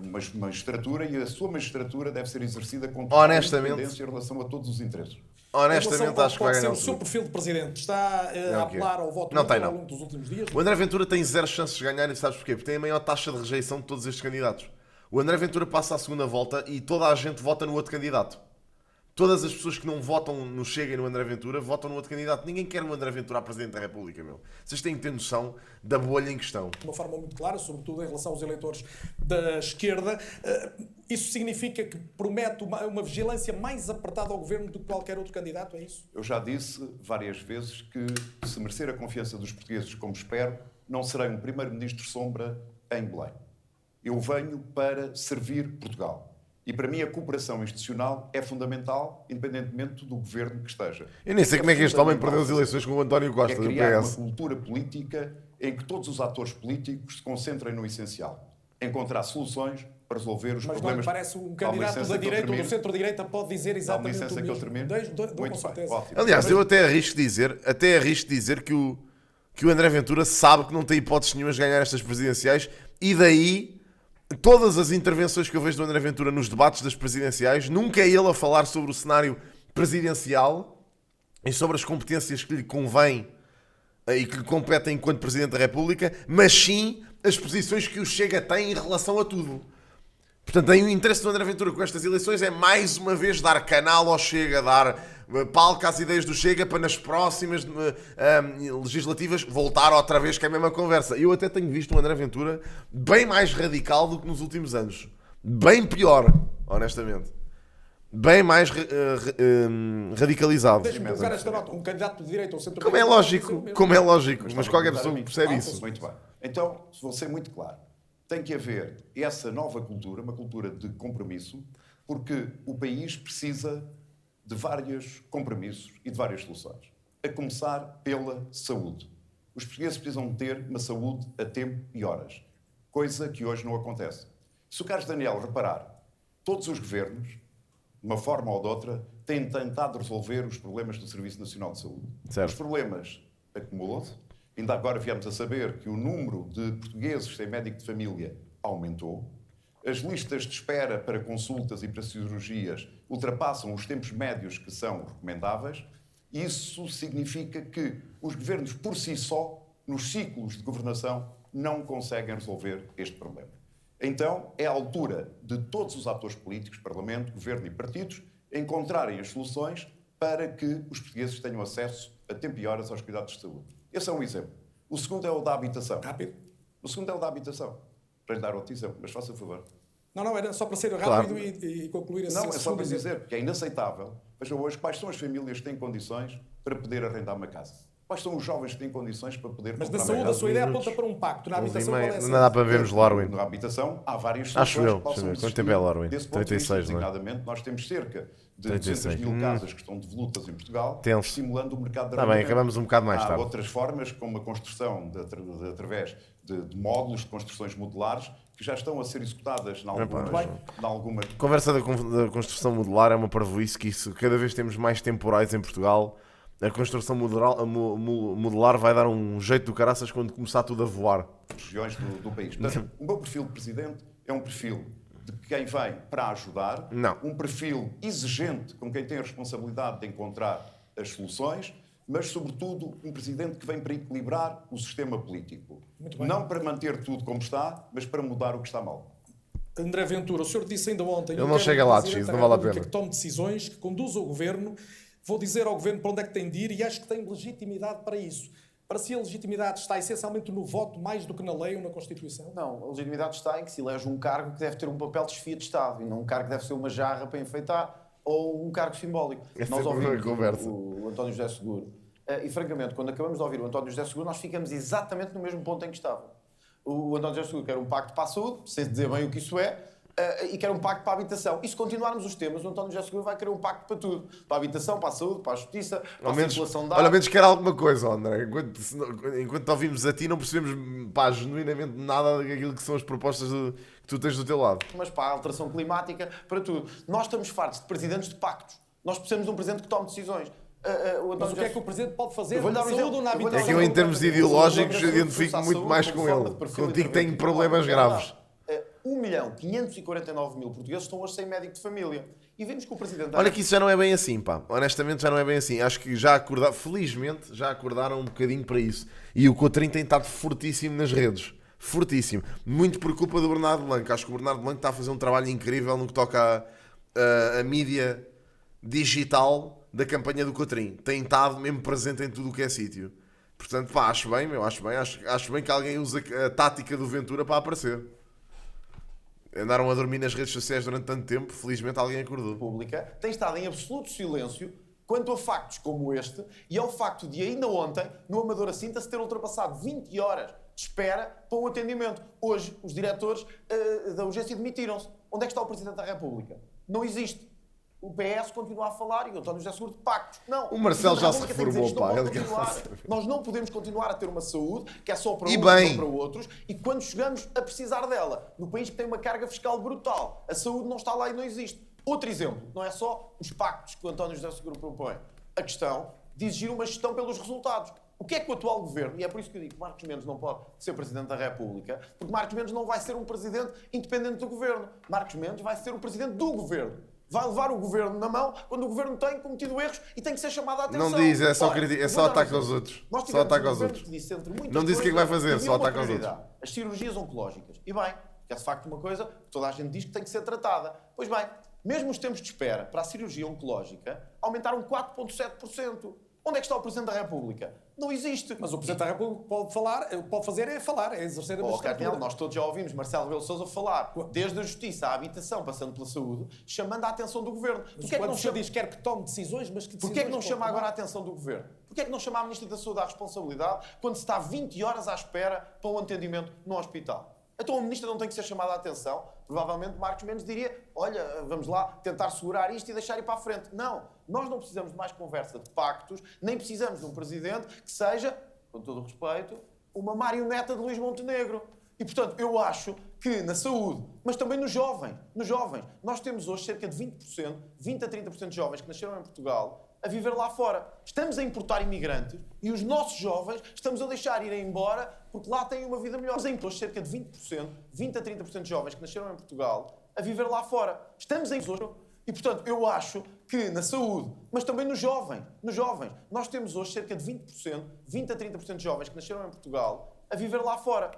S6: Uma magistratura, e a sua magistratura deve ser exercida com
S1: honestamente,
S6: independência em relação a todos os interesses.
S1: Honestamente, acho que vai ganhar
S2: o seu perfil de presidente. Está a apelar ao voto útil ao longo dos últimos dias?
S1: O André Ventura tem zero chances de ganhar, e sabes porquê? Porque tem a maior taxa de rejeição de todos estes candidatos. O André Ventura passa à segunda volta e toda a gente vota no outro candidato. Todas as pessoas que não votam no Chega e no André Ventura votam no outro candidato. Ninguém quer o André Ventura a Presidente da República, meu. Vocês têm que ter noção da bolha em questão.
S2: De uma forma muito clara, sobretudo em relação aos eleitores da esquerda. Isso significa que promete uma vigilância mais apertada ao governo do que qualquer outro candidato, é isso?
S6: Eu já disse várias vezes que, se merecer a confiança dos portugueses, como espero, não serei um primeiro-ministro sombra em Belém. Eu venho para servir Portugal. E para mim a cooperação institucional é fundamental, independentemente do governo que esteja.
S1: Eu nem sei como é que este homem perdeu as eleições com o António Costa, do
S6: criar
S1: PS.
S6: uma cultura política em que todos os atores políticos se concentrem no essencial. Encontrar soluções para resolver os
S2: problemas.
S6: Mas não
S2: parece um candidato da direita ou do centro-direita pode dizer exatamente o mesmo.
S6: Que eu termino.
S2: Com certeza.
S1: Aliás, eu até arrisco dizer que o André Ventura sabe que não tem hipóteses nenhumas de ganhar estas presidenciais e daí todas as intervenções que eu vejo do André Ventura nos debates das presidenciais, nunca é ele a falar sobre o cenário presidencial e sobre as competências que lhe convém e que lhe competem enquanto Presidente da República, mas sim as posições que o Chega tem em relação a tudo. Portanto, aí o interesse do André Ventura com estas eleições é mais uma vez dar canal ao Chega, dar palco às ideias do Chega para nas próximas legislativas voltar outra vez com a mesma conversa. Eu até tenho visto o André Ventura bem mais radical do que nos últimos anos. Bem pior, honestamente. Bem mais radicalizado.
S2: Deixa-me colocar esta nota. Um candidato de direita ou centro-direita...
S1: Como é lógico, mas qualquer pessoa percebe isso.
S6: Muito bem. Então, vou ser muito claro. Tem que haver essa nova cultura, uma cultura de compromisso, porque o país precisa de vários compromissos e de várias soluções. A começar pela saúde. Os portugueses precisam ter uma saúde a tempo e horas, coisa que hoje não acontece. Se o Carlos Daniel reparar, todos os governos, de uma forma ou de outra, têm tentado resolver os problemas do Serviço Nacional de Saúde.
S1: Certo.
S6: Os problemas acumulam-se. Ainda agora viemos a saber que o número de portugueses sem médico de família aumentou. As listas de espera para consultas e para cirurgias ultrapassam os tempos médios que são recomendáveis. Isso significa que os governos, por si só, nos ciclos de governação, não conseguem resolver este problema. Então, é a altura de todos os atores políticos, Parlamento, Governo e partidos, encontrarem as soluções para que os portugueses tenham acesso a tempo e horas aos cuidados de saúde. Esse é um exemplo. O segundo é o da habitação.
S2: Rápido.
S6: O segundo é o da habitação. Para lhe dar outro exemplo, mas faça favor.
S2: Não, era só para ser rápido
S1: Claro.
S2: e concluir esse
S6: Não, é só para
S2: segundo
S6: dizer, porque é inaceitável. Vejam hoje quais são as famílias que têm condições para poder arrendar uma casa. Quais são os jovens que têm condições para poder
S2: Mas
S6: comprar
S2: da
S6: uma
S2: saúde, a
S6: casa?
S2: sua ideia aponta para um pacto. Na habitação, qual é essa?
S1: Não dá para vermos Larwin.
S6: Na habitação, há várias
S1: Acho
S6: soluções
S1: eu.
S6: que possam
S1: Quanto
S6: existir.
S1: tempo é Larwin?
S6: Desse ponto de vista,
S1: 36, não é?
S6: designadamente, nós temos cerca de
S1: 36.
S6: 200 mil casas que estão devolutas em Portugal,
S1: Tenso.
S6: estimulando o mercado de
S1: Tá bem,
S6: arrendamento.
S1: acabamos um bocado mais
S6: Há
S1: tarde.
S6: outras formas, como a construção através de módulos de construções modulares, que já estão a ser executadas em alguma...
S1: A conversa da construção modular é uma parvoíce que isso, cada vez temos mais temporais em Portugal. A construção modular vai dar um jeito do caraças quando começar tudo a voar.
S6: Regiões do país. Portanto, o meu perfil de presidente é um perfil de quem vem para ajudar,
S1: Não.
S6: um perfil exigente com quem tem a responsabilidade de encontrar as soluções, mas, sobretudo, um presidente que vem para equilibrar o sistema político. Não para manter tudo como está, mas para mudar o que está mal.
S2: André Ventura, o senhor disse ainda ontem...
S1: Ele não chega lá,
S2: Presidente da
S1: não vale a
S2: República
S1: pena.
S2: que tome decisões, que conduza o governo. Vou dizer ao governo para onde é que tem de ir e acho que tem legitimidade para isso. Para si a legitimidade está essencialmente no voto mais do que na lei ou na Constituição?
S5: Não, a legitimidade está em que se elege um cargo que deve ter um papel de chefia de Estado e não um cargo que deve ser uma jarra para enfeitar ou um cargo simbólico. Nós ouvimos o António José Seguro e, francamente, quando acabamos de ouvir o António José Seguro, nós ficamos exatamente no mesmo ponto em que estava. O António José Seguro quer um pacto para a saúde, sem dizer bem o que isso é, e quer um pacto para a habitação. E se continuarmos os temas, o António José Seguro vai querer um pacto para tudo. Para a habitação, para a saúde, para a justiça, para a circulação de dados.
S1: Ao menos quer alguma coisa, André. Enquanto te ouvimos a ti, não percebemos genuinamente nada daquilo que são as propostas que tu tens do teu lado.
S5: Mas para a alteração climática, para tudo. Nós estamos fartos de presidentes de pactos. Nós precisamos de um presidente que tome decisões.
S2: Mas o que é que o Presidente pode fazer
S5: na
S2: saúde ou na habitação?
S1: É que eu, em termos ideológicos, identifico muito mais com ele. Contigo tenho problemas graves.
S5: 1.549.000 portugueses estão hoje sem médico de família. e vimos que o Presidente da
S1: Olha que isso já não é bem assim, pá. Honestamente já não é bem assim. Acho que já acordaram, felizmente, já acordaram um bocadinho para isso. E o Cotrim tem estado fortíssimo nas redes. Fortíssimo. Muito por culpa do Bernardo Blanco. Acho que o Bernardo Blanco está a fazer um trabalho incrível no que toca a mídia digital da campanha do Cotrim. Tem estado mesmo presente em tudo o que é sítio. Portanto, pá, acho bem, meu, acho bem que alguém usa a tática do Ventura para aparecer. Andaram a dormir nas redes sociais durante tanto tempo, felizmente alguém acordou.
S5: Pública tem estado em absoluto silêncio quanto a factos como este e ao facto de ainda ontem, no Amadora Sinta, se ter ultrapassado 20 horas de espera para um atendimento. Hoje, os diretores da urgência demitiram-se. Onde é que está o Presidente da República? Não existe. O PS continua a falar e o António José Seguro de pactos. Não.
S1: O Marcelo já se reformou, pá.
S5: Nós não podemos continuar a ter uma saúde que é só para uns
S1: e
S5: não para outros e quando chegamos a precisar dela, no país que tem uma carga fiscal brutal, a saúde não está lá e não existe. Outro exemplo, não é só os pactos que o António José Seguro propõe. A questão de exigir uma gestão pelos resultados. O que é que o atual governo, e é por isso que eu digo que Marcos Mendes não pode ser Presidente da República, porque Marcos Mendes não vai ser um Presidente independente do governo. Marcos Mendes vai ser o Presidente do governo. Vai levar o governo na mão quando o governo tem cometido erros e tem que ser chamado a atenção.
S1: Não diz, é só, é só ataque aos outros. Só ataque aos outros. Não disse o que é que vai fazer, só ataque aos outros.
S5: As cirurgias oncológicas. E bem, que é de facto uma coisa que toda a gente diz que tem que ser tratada. Pois bem, mesmo os tempos de espera para a cirurgia oncológica aumentaram 4,7%. Onde é que está o Presidente da República? Não existe.
S2: Mas o Presidente da República pode fazer é exercer a magistratura.
S5: Nós todos já ouvimos Marcelo Rebelo de Sousa falar, desde a justiça à habitação, passando pela saúde, chamando a atenção do governo.
S2: Porquê é que não diz quer que tome decisões, mas que decisões...
S5: Porquê é que não chama agora a atenção do governo? Porquê é que não chama a Ministra da Saúde à responsabilidade quando se está 20 horas à espera para um atendimento no hospital? Então a Ministra não tem que ser chamada a atenção? Provavelmente Marcos Mendes diria, olha, vamos lá tentar segurar isto e deixar ir para a frente. Não, nós não precisamos de mais conversa de pactos, nem precisamos de um Presidente que seja, com todo o respeito, uma marioneta de Luís Montenegro. E, portanto, eu acho que na saúde, mas também nos jovens, nós temos hoje cerca de 20%, 20 a 30% de jovens que nasceram em Portugal a viver lá fora. Estamos a importar imigrantes e os nossos jovens estamos a deixar irem embora porque lá têm uma vida melhor. Estamos hoje cerca de 20%, 20 a 30% de jovens que nasceram em Portugal a viver lá fora. Estamos em... E, portanto, eu acho que na saúde, mas também nos jovens, nós temos hoje cerca de 20%, 20 a 30% de jovens que nasceram em Portugal a viver lá fora.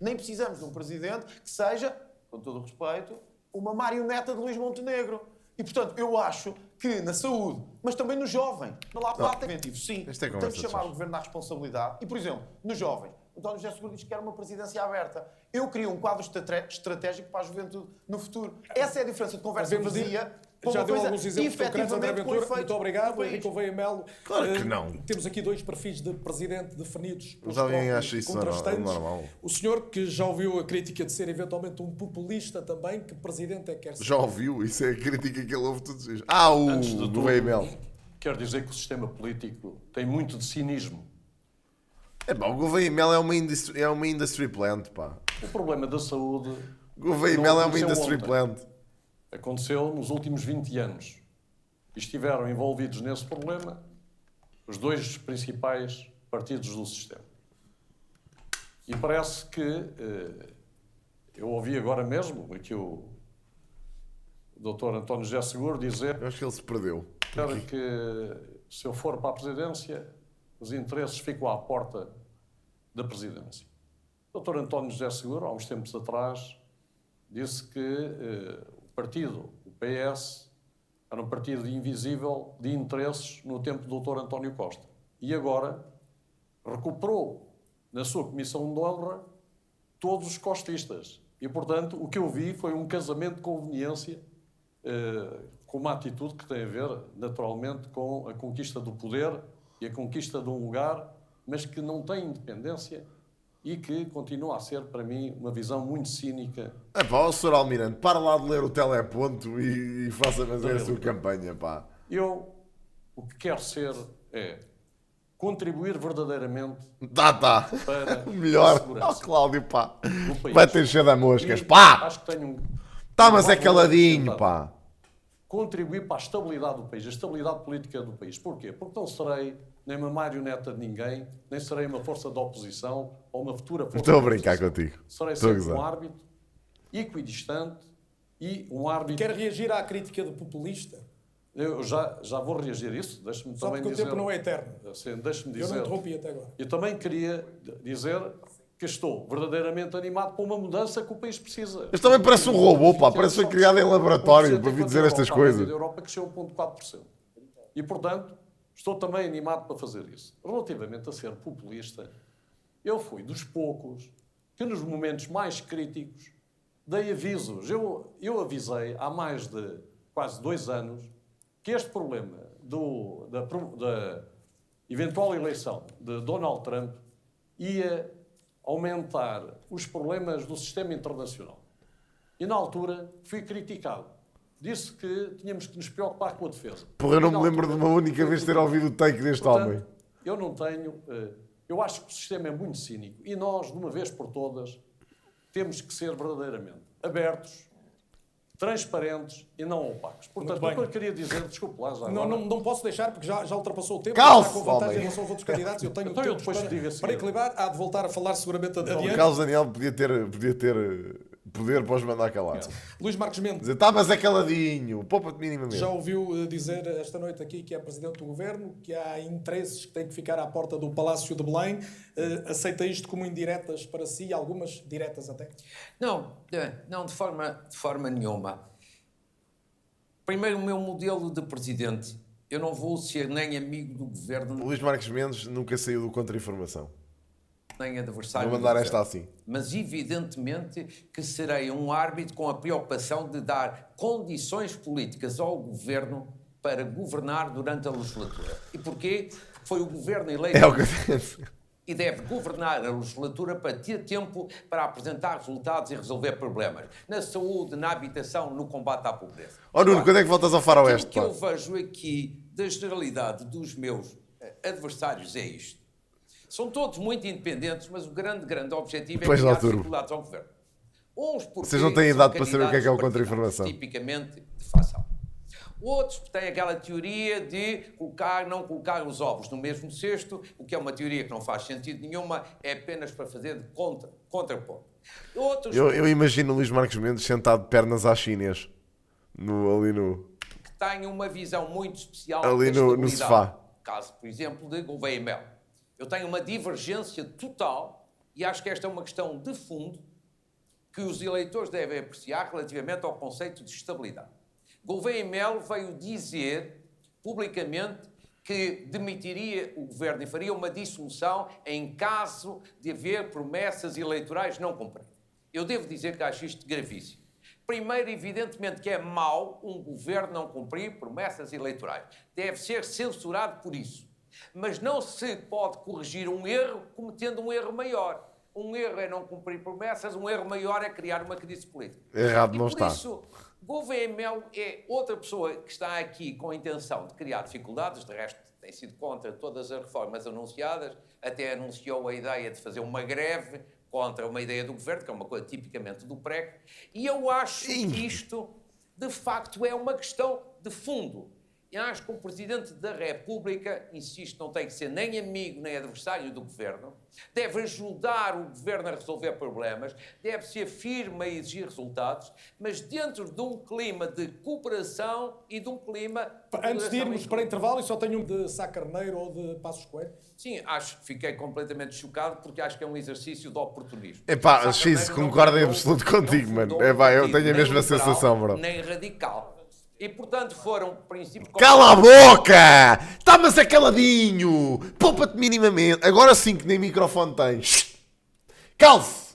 S5: Nem precisamos de um Presidente que seja, com todo o respeito, uma marioneta de Luís Montenegro. E, portanto, eu acho que na saúde, mas também nos jovens, lá tem preventivo, sim, temos que chamar o Governo à responsabilidade. E, por exemplo, nos jovens, o António José Seguro diz que era uma presidência aberta. Eu queria um quadro estratégico para a juventude no futuro. Essa é a diferença de conversa vazia.
S2: Já deu alguns exemplos concretos, André Ventura. Muito obrigado. Henrique Gouveia Melo.
S1: Claro que não.
S2: Temos aqui dois perfis de presidente definidos pelos
S1: alguém acha isso
S2: contrastantes.
S1: Normal.
S2: O senhor, que já ouviu a crítica de ser eventualmente um populista também, que presidente é que quer ser?
S1: Já ouviu? Isso é a crítica que ele ouve todos os dias. O Gouveia Melo.
S4: Quero dizer que o sistema político tem muito de cinismo.
S1: O Gouveia Melo é uma industry plant, pá.
S4: O problema da saúde...
S1: Gouveia Melo é uma industry plant.
S4: Aconteceu nos últimos 20 anos. E estiveram envolvidos nesse problema os dois principais partidos do sistema. E parece que... eu ouvi agora mesmo aqui o Dr. António José Seguro dizer...
S1: Eu acho que ele se perdeu.
S4: Que se eu for para a presidência, os interesses ficam à porta da presidência. O Dr. António José Seguro, há uns tempos atrás, disse que o partido, o PS, era um partido invisível de interesses no tempo do Dr. António Costa. E agora recuperou na sua comissão de honra todos os costistas. E, portanto, o que eu vi foi um casamento de conveniência com uma atitude que tem a ver, naturalmente, com a conquista do poder e a conquista de um lugar, mas que não tem independência e que continua a ser, para mim, uma visão muito cínica.
S1: Sr. Almirante, para lá de ler o teleponto e faça fazer a sua campanha, pá.
S4: Eu, o que quero ser é contribuir verdadeiramente para
S1: melhor.
S4: a segurança.
S1: Cláudio, pá. Vai ter cheio de moscas, pá.
S4: Acho que tenho
S1: mas é caladinho, pá.
S4: Contribuir para a estabilidade do país, a estabilidade política do país. Porquê? Porque não serei nem uma marioneta de ninguém, nem serei uma força de oposição ou uma futura força de oposição.
S1: Estou a brincar contigo.
S4: Serei sempre um árbitro equidistante e um árbitro...
S2: Quer reagir à crítica de populista?
S4: Eu já vou reagir a isso, deixe-me
S2: Só
S4: também
S2: porque
S4: dizer...
S2: o tempo não é eterno.
S4: Sim, deixe-me dizer...
S2: Eu não interrompi até agora.
S4: Eu também queria dizer que estou verdadeiramente animado para uma mudança que o país precisa.
S1: Mas também parece um robô, pá. Parece que foi criado em laboratório para vir dizer estas coisas.
S4: A Europa cresceu 1,4%. E, portanto, estou também animado para fazer isso. Relativamente a ser populista, eu fui dos poucos que nos momentos mais críticos dei avisos. Eu avisei há mais de quase 2 anos que este problema da eventual eleição de Donald Trump ia aumentar os problemas do sistema internacional. E, na altura, fui criticado. Disse que tínhamos que nos preocupar com a defesa.
S1: Porra, eu não me lembro de uma única vez ter ouvido o take deste homem.
S4: Eu não tenho... Eu acho que o sistema é muito cínico e nós, de uma vez por todas, temos que ser verdadeiramente abertos, transparentes e não opacos. Portanto, o que eu queria dizer, desculpe lá, já agora...
S2: Não posso deixar, porque já ultrapassou o tempo.
S1: Calce,
S2: está com vantagem em relação aos outros candidatos. Eu tenho
S4: Então
S2: tempo
S4: eu depois digo assim,
S2: para equilibrar. Há de voltar a falar seguramente adiante.
S1: O Carlos Daniel podia ter poder para os mandar calar.
S2: Luís Marcos Mendes.
S1: Dizer, tá, mas é caladinho, poupa-te minimamente.
S2: Já ouviu dizer esta noite aqui que é Presidente do Governo, que há interesses que têm que ficar à porta do Palácio de Belém. Aceita isto como indiretas para si, algumas diretas até?
S3: Não, de forma nenhuma. Primeiro, o meu modelo de Presidente. Eu não vou ser nem amigo do Governo...
S1: O Luís Marcos Mendes nunca saiu do contra-informação.
S3: Nem adversário.
S1: Vou mandar esta assim.
S3: Mas evidentemente que serei um árbitro com a preocupação de dar condições políticas ao Governo para governar durante a legislatura. E porquê? Porque foi o Governo eleito...
S1: É o que eu penso.
S3: E deve governar a legislatura para ter tempo para apresentar resultados e resolver problemas. Na saúde, na habitação, no combate à pobreza.
S1: Ó Nuno, quando é que voltas ao faroeste?
S3: O que eu vejo aqui da generalidade dos meus adversários é isto. São todos muito independentes, mas o grande objetivo é criar dificuldades ao governo. Uns porque
S1: vocês não têm idade para saber o que é o contra-informação.
S3: Tipicamente de facção. Outros têm aquela teoria de não colocar os ovos no mesmo cesto, o que é uma teoria que não faz sentido nenhuma, é apenas para fazer de contraponto. Outros
S1: eu imagino o Luís Marcos Mendes sentado de pernas às chinês, ali no...
S3: que têm uma visão muito especial
S1: ali no sofá.
S3: Caso, por exemplo, de Gouveia e Mel. Eu tenho uma divergência total e acho que esta é uma questão de fundo que os eleitores devem apreciar relativamente ao conceito de estabilidade. Gouveia e Mel veio dizer publicamente que demitiria o governo e faria uma dissolução em caso de haver promessas eleitorais não cumpridas. Eu devo dizer que acho isto gravíssimo. Primeiro, evidentemente que é mau um governo não cumprir promessas eleitorais. Deve ser censurado por isso. Mas não se pode corrigir um erro cometendo um erro maior. Um erro é não cumprir promessas, um erro maior é criar uma crise política.
S1: Errado não está.
S3: Por isso, Gouveia Mel é outra pessoa que está aqui com a intenção de criar dificuldades, de resto tem sido contra todas as reformas anunciadas, até anunciou a ideia de fazer uma greve contra uma ideia do governo, que é uma coisa tipicamente do PREC, e eu acho que isto, de facto, é uma questão de fundo. E acho que o Presidente da República, insisto, não tem que ser nem amigo nem adversário do Governo, deve ajudar o Governo a resolver problemas, deve ser firme a exigir resultados, mas dentro de um clima de cooperação e de um clima...
S2: Antes de irmos para intervalo, e só tenho um de Sá Carneiro ou de Passos Coelho?
S3: Sim, fiquei completamente chocado porque acho que é um exercício de oportunismo.
S1: Epá, X, concordo em absoluto contigo, mano. Epá, eu tenho a mesma sensação, bro.
S3: Nem radical. E, portanto, foram princípios...
S1: Cala a boca! Tá, mas é caladinho! Poupa-te minimamente. Agora sim que nem microfone tens. Calce!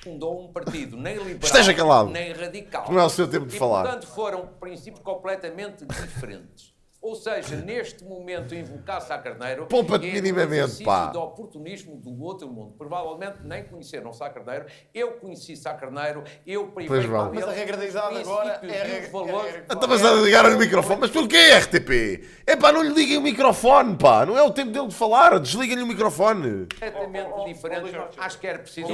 S3: Fundou um partido nem liberal,
S1: esteja calado,
S3: nem radical.
S1: Não é o seu tempo de falar.
S3: Portanto, foram princípios completamente diferentes. Ou seja, neste momento, invocar Sá Carneiro
S1: poupa-te minimamente, pá.
S3: Do oportunismo do outro mundo. Provavelmente nem conheceram Sá Carneiro. Eu conheci Sá Carneiro, eu privei com ele.
S5: Mas a regra da idade agora é
S3: valor.
S1: Estavas a ligar o microfone. Mas porquê, RTP? É pá, não lhe liguem o microfone, pá. Não é o tempo dele de falar. Desliguem-lhe o microfone.
S3: Completamente diferente. Acho que era preciso...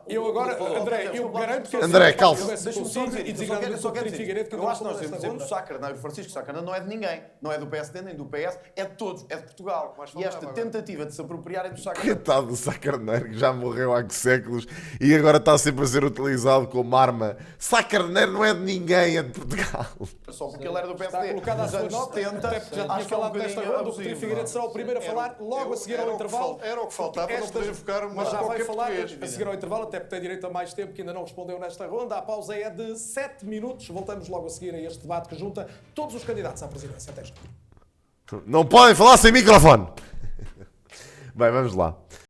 S2: Eu agora, André, eu garanto que...
S1: André, calça.
S5: Deixa-me só dizer, eu só quero dizer, eu acho que nós devemos dizer o Sá Carneiro, o Francisco Sá Carneiro não é de ninguém. ninguém. Não é do PSD nem do PS, é de todos, é de Portugal. E esta tentativa de se apropriarem do Sá Carneiro.
S1: Coitado do Sá Carneiro, que já morreu há séculos e agora está sempre a ser utilizado como arma. Sá Carneiro não é de ninguém, é de Portugal.
S5: Só porque ele era do PSD.
S2: Está colocada a
S5: Nos
S2: sua
S5: anos
S2: nota,
S5: 70,
S2: até porque já tinha
S5: acho que é um
S2: falado nesta
S5: bocadinho
S2: ronda. O Coutinho Figueiredo será o primeiro a falar logo a seguir ao intervalo.
S6: Era o que faltava para poder enfocar
S2: Mas já vai
S6: qualquer
S2: falar
S6: português.
S2: a seguir ao intervalo, até porque tem direito a mais tempo, que ainda não respondeu nesta ronda. A pausa é de 7 minutos. Voltamos logo a seguir a este debate que junta todos os candidatos à presidência. Até já.
S1: Não podem falar sem microfone. Bem, vamos lá.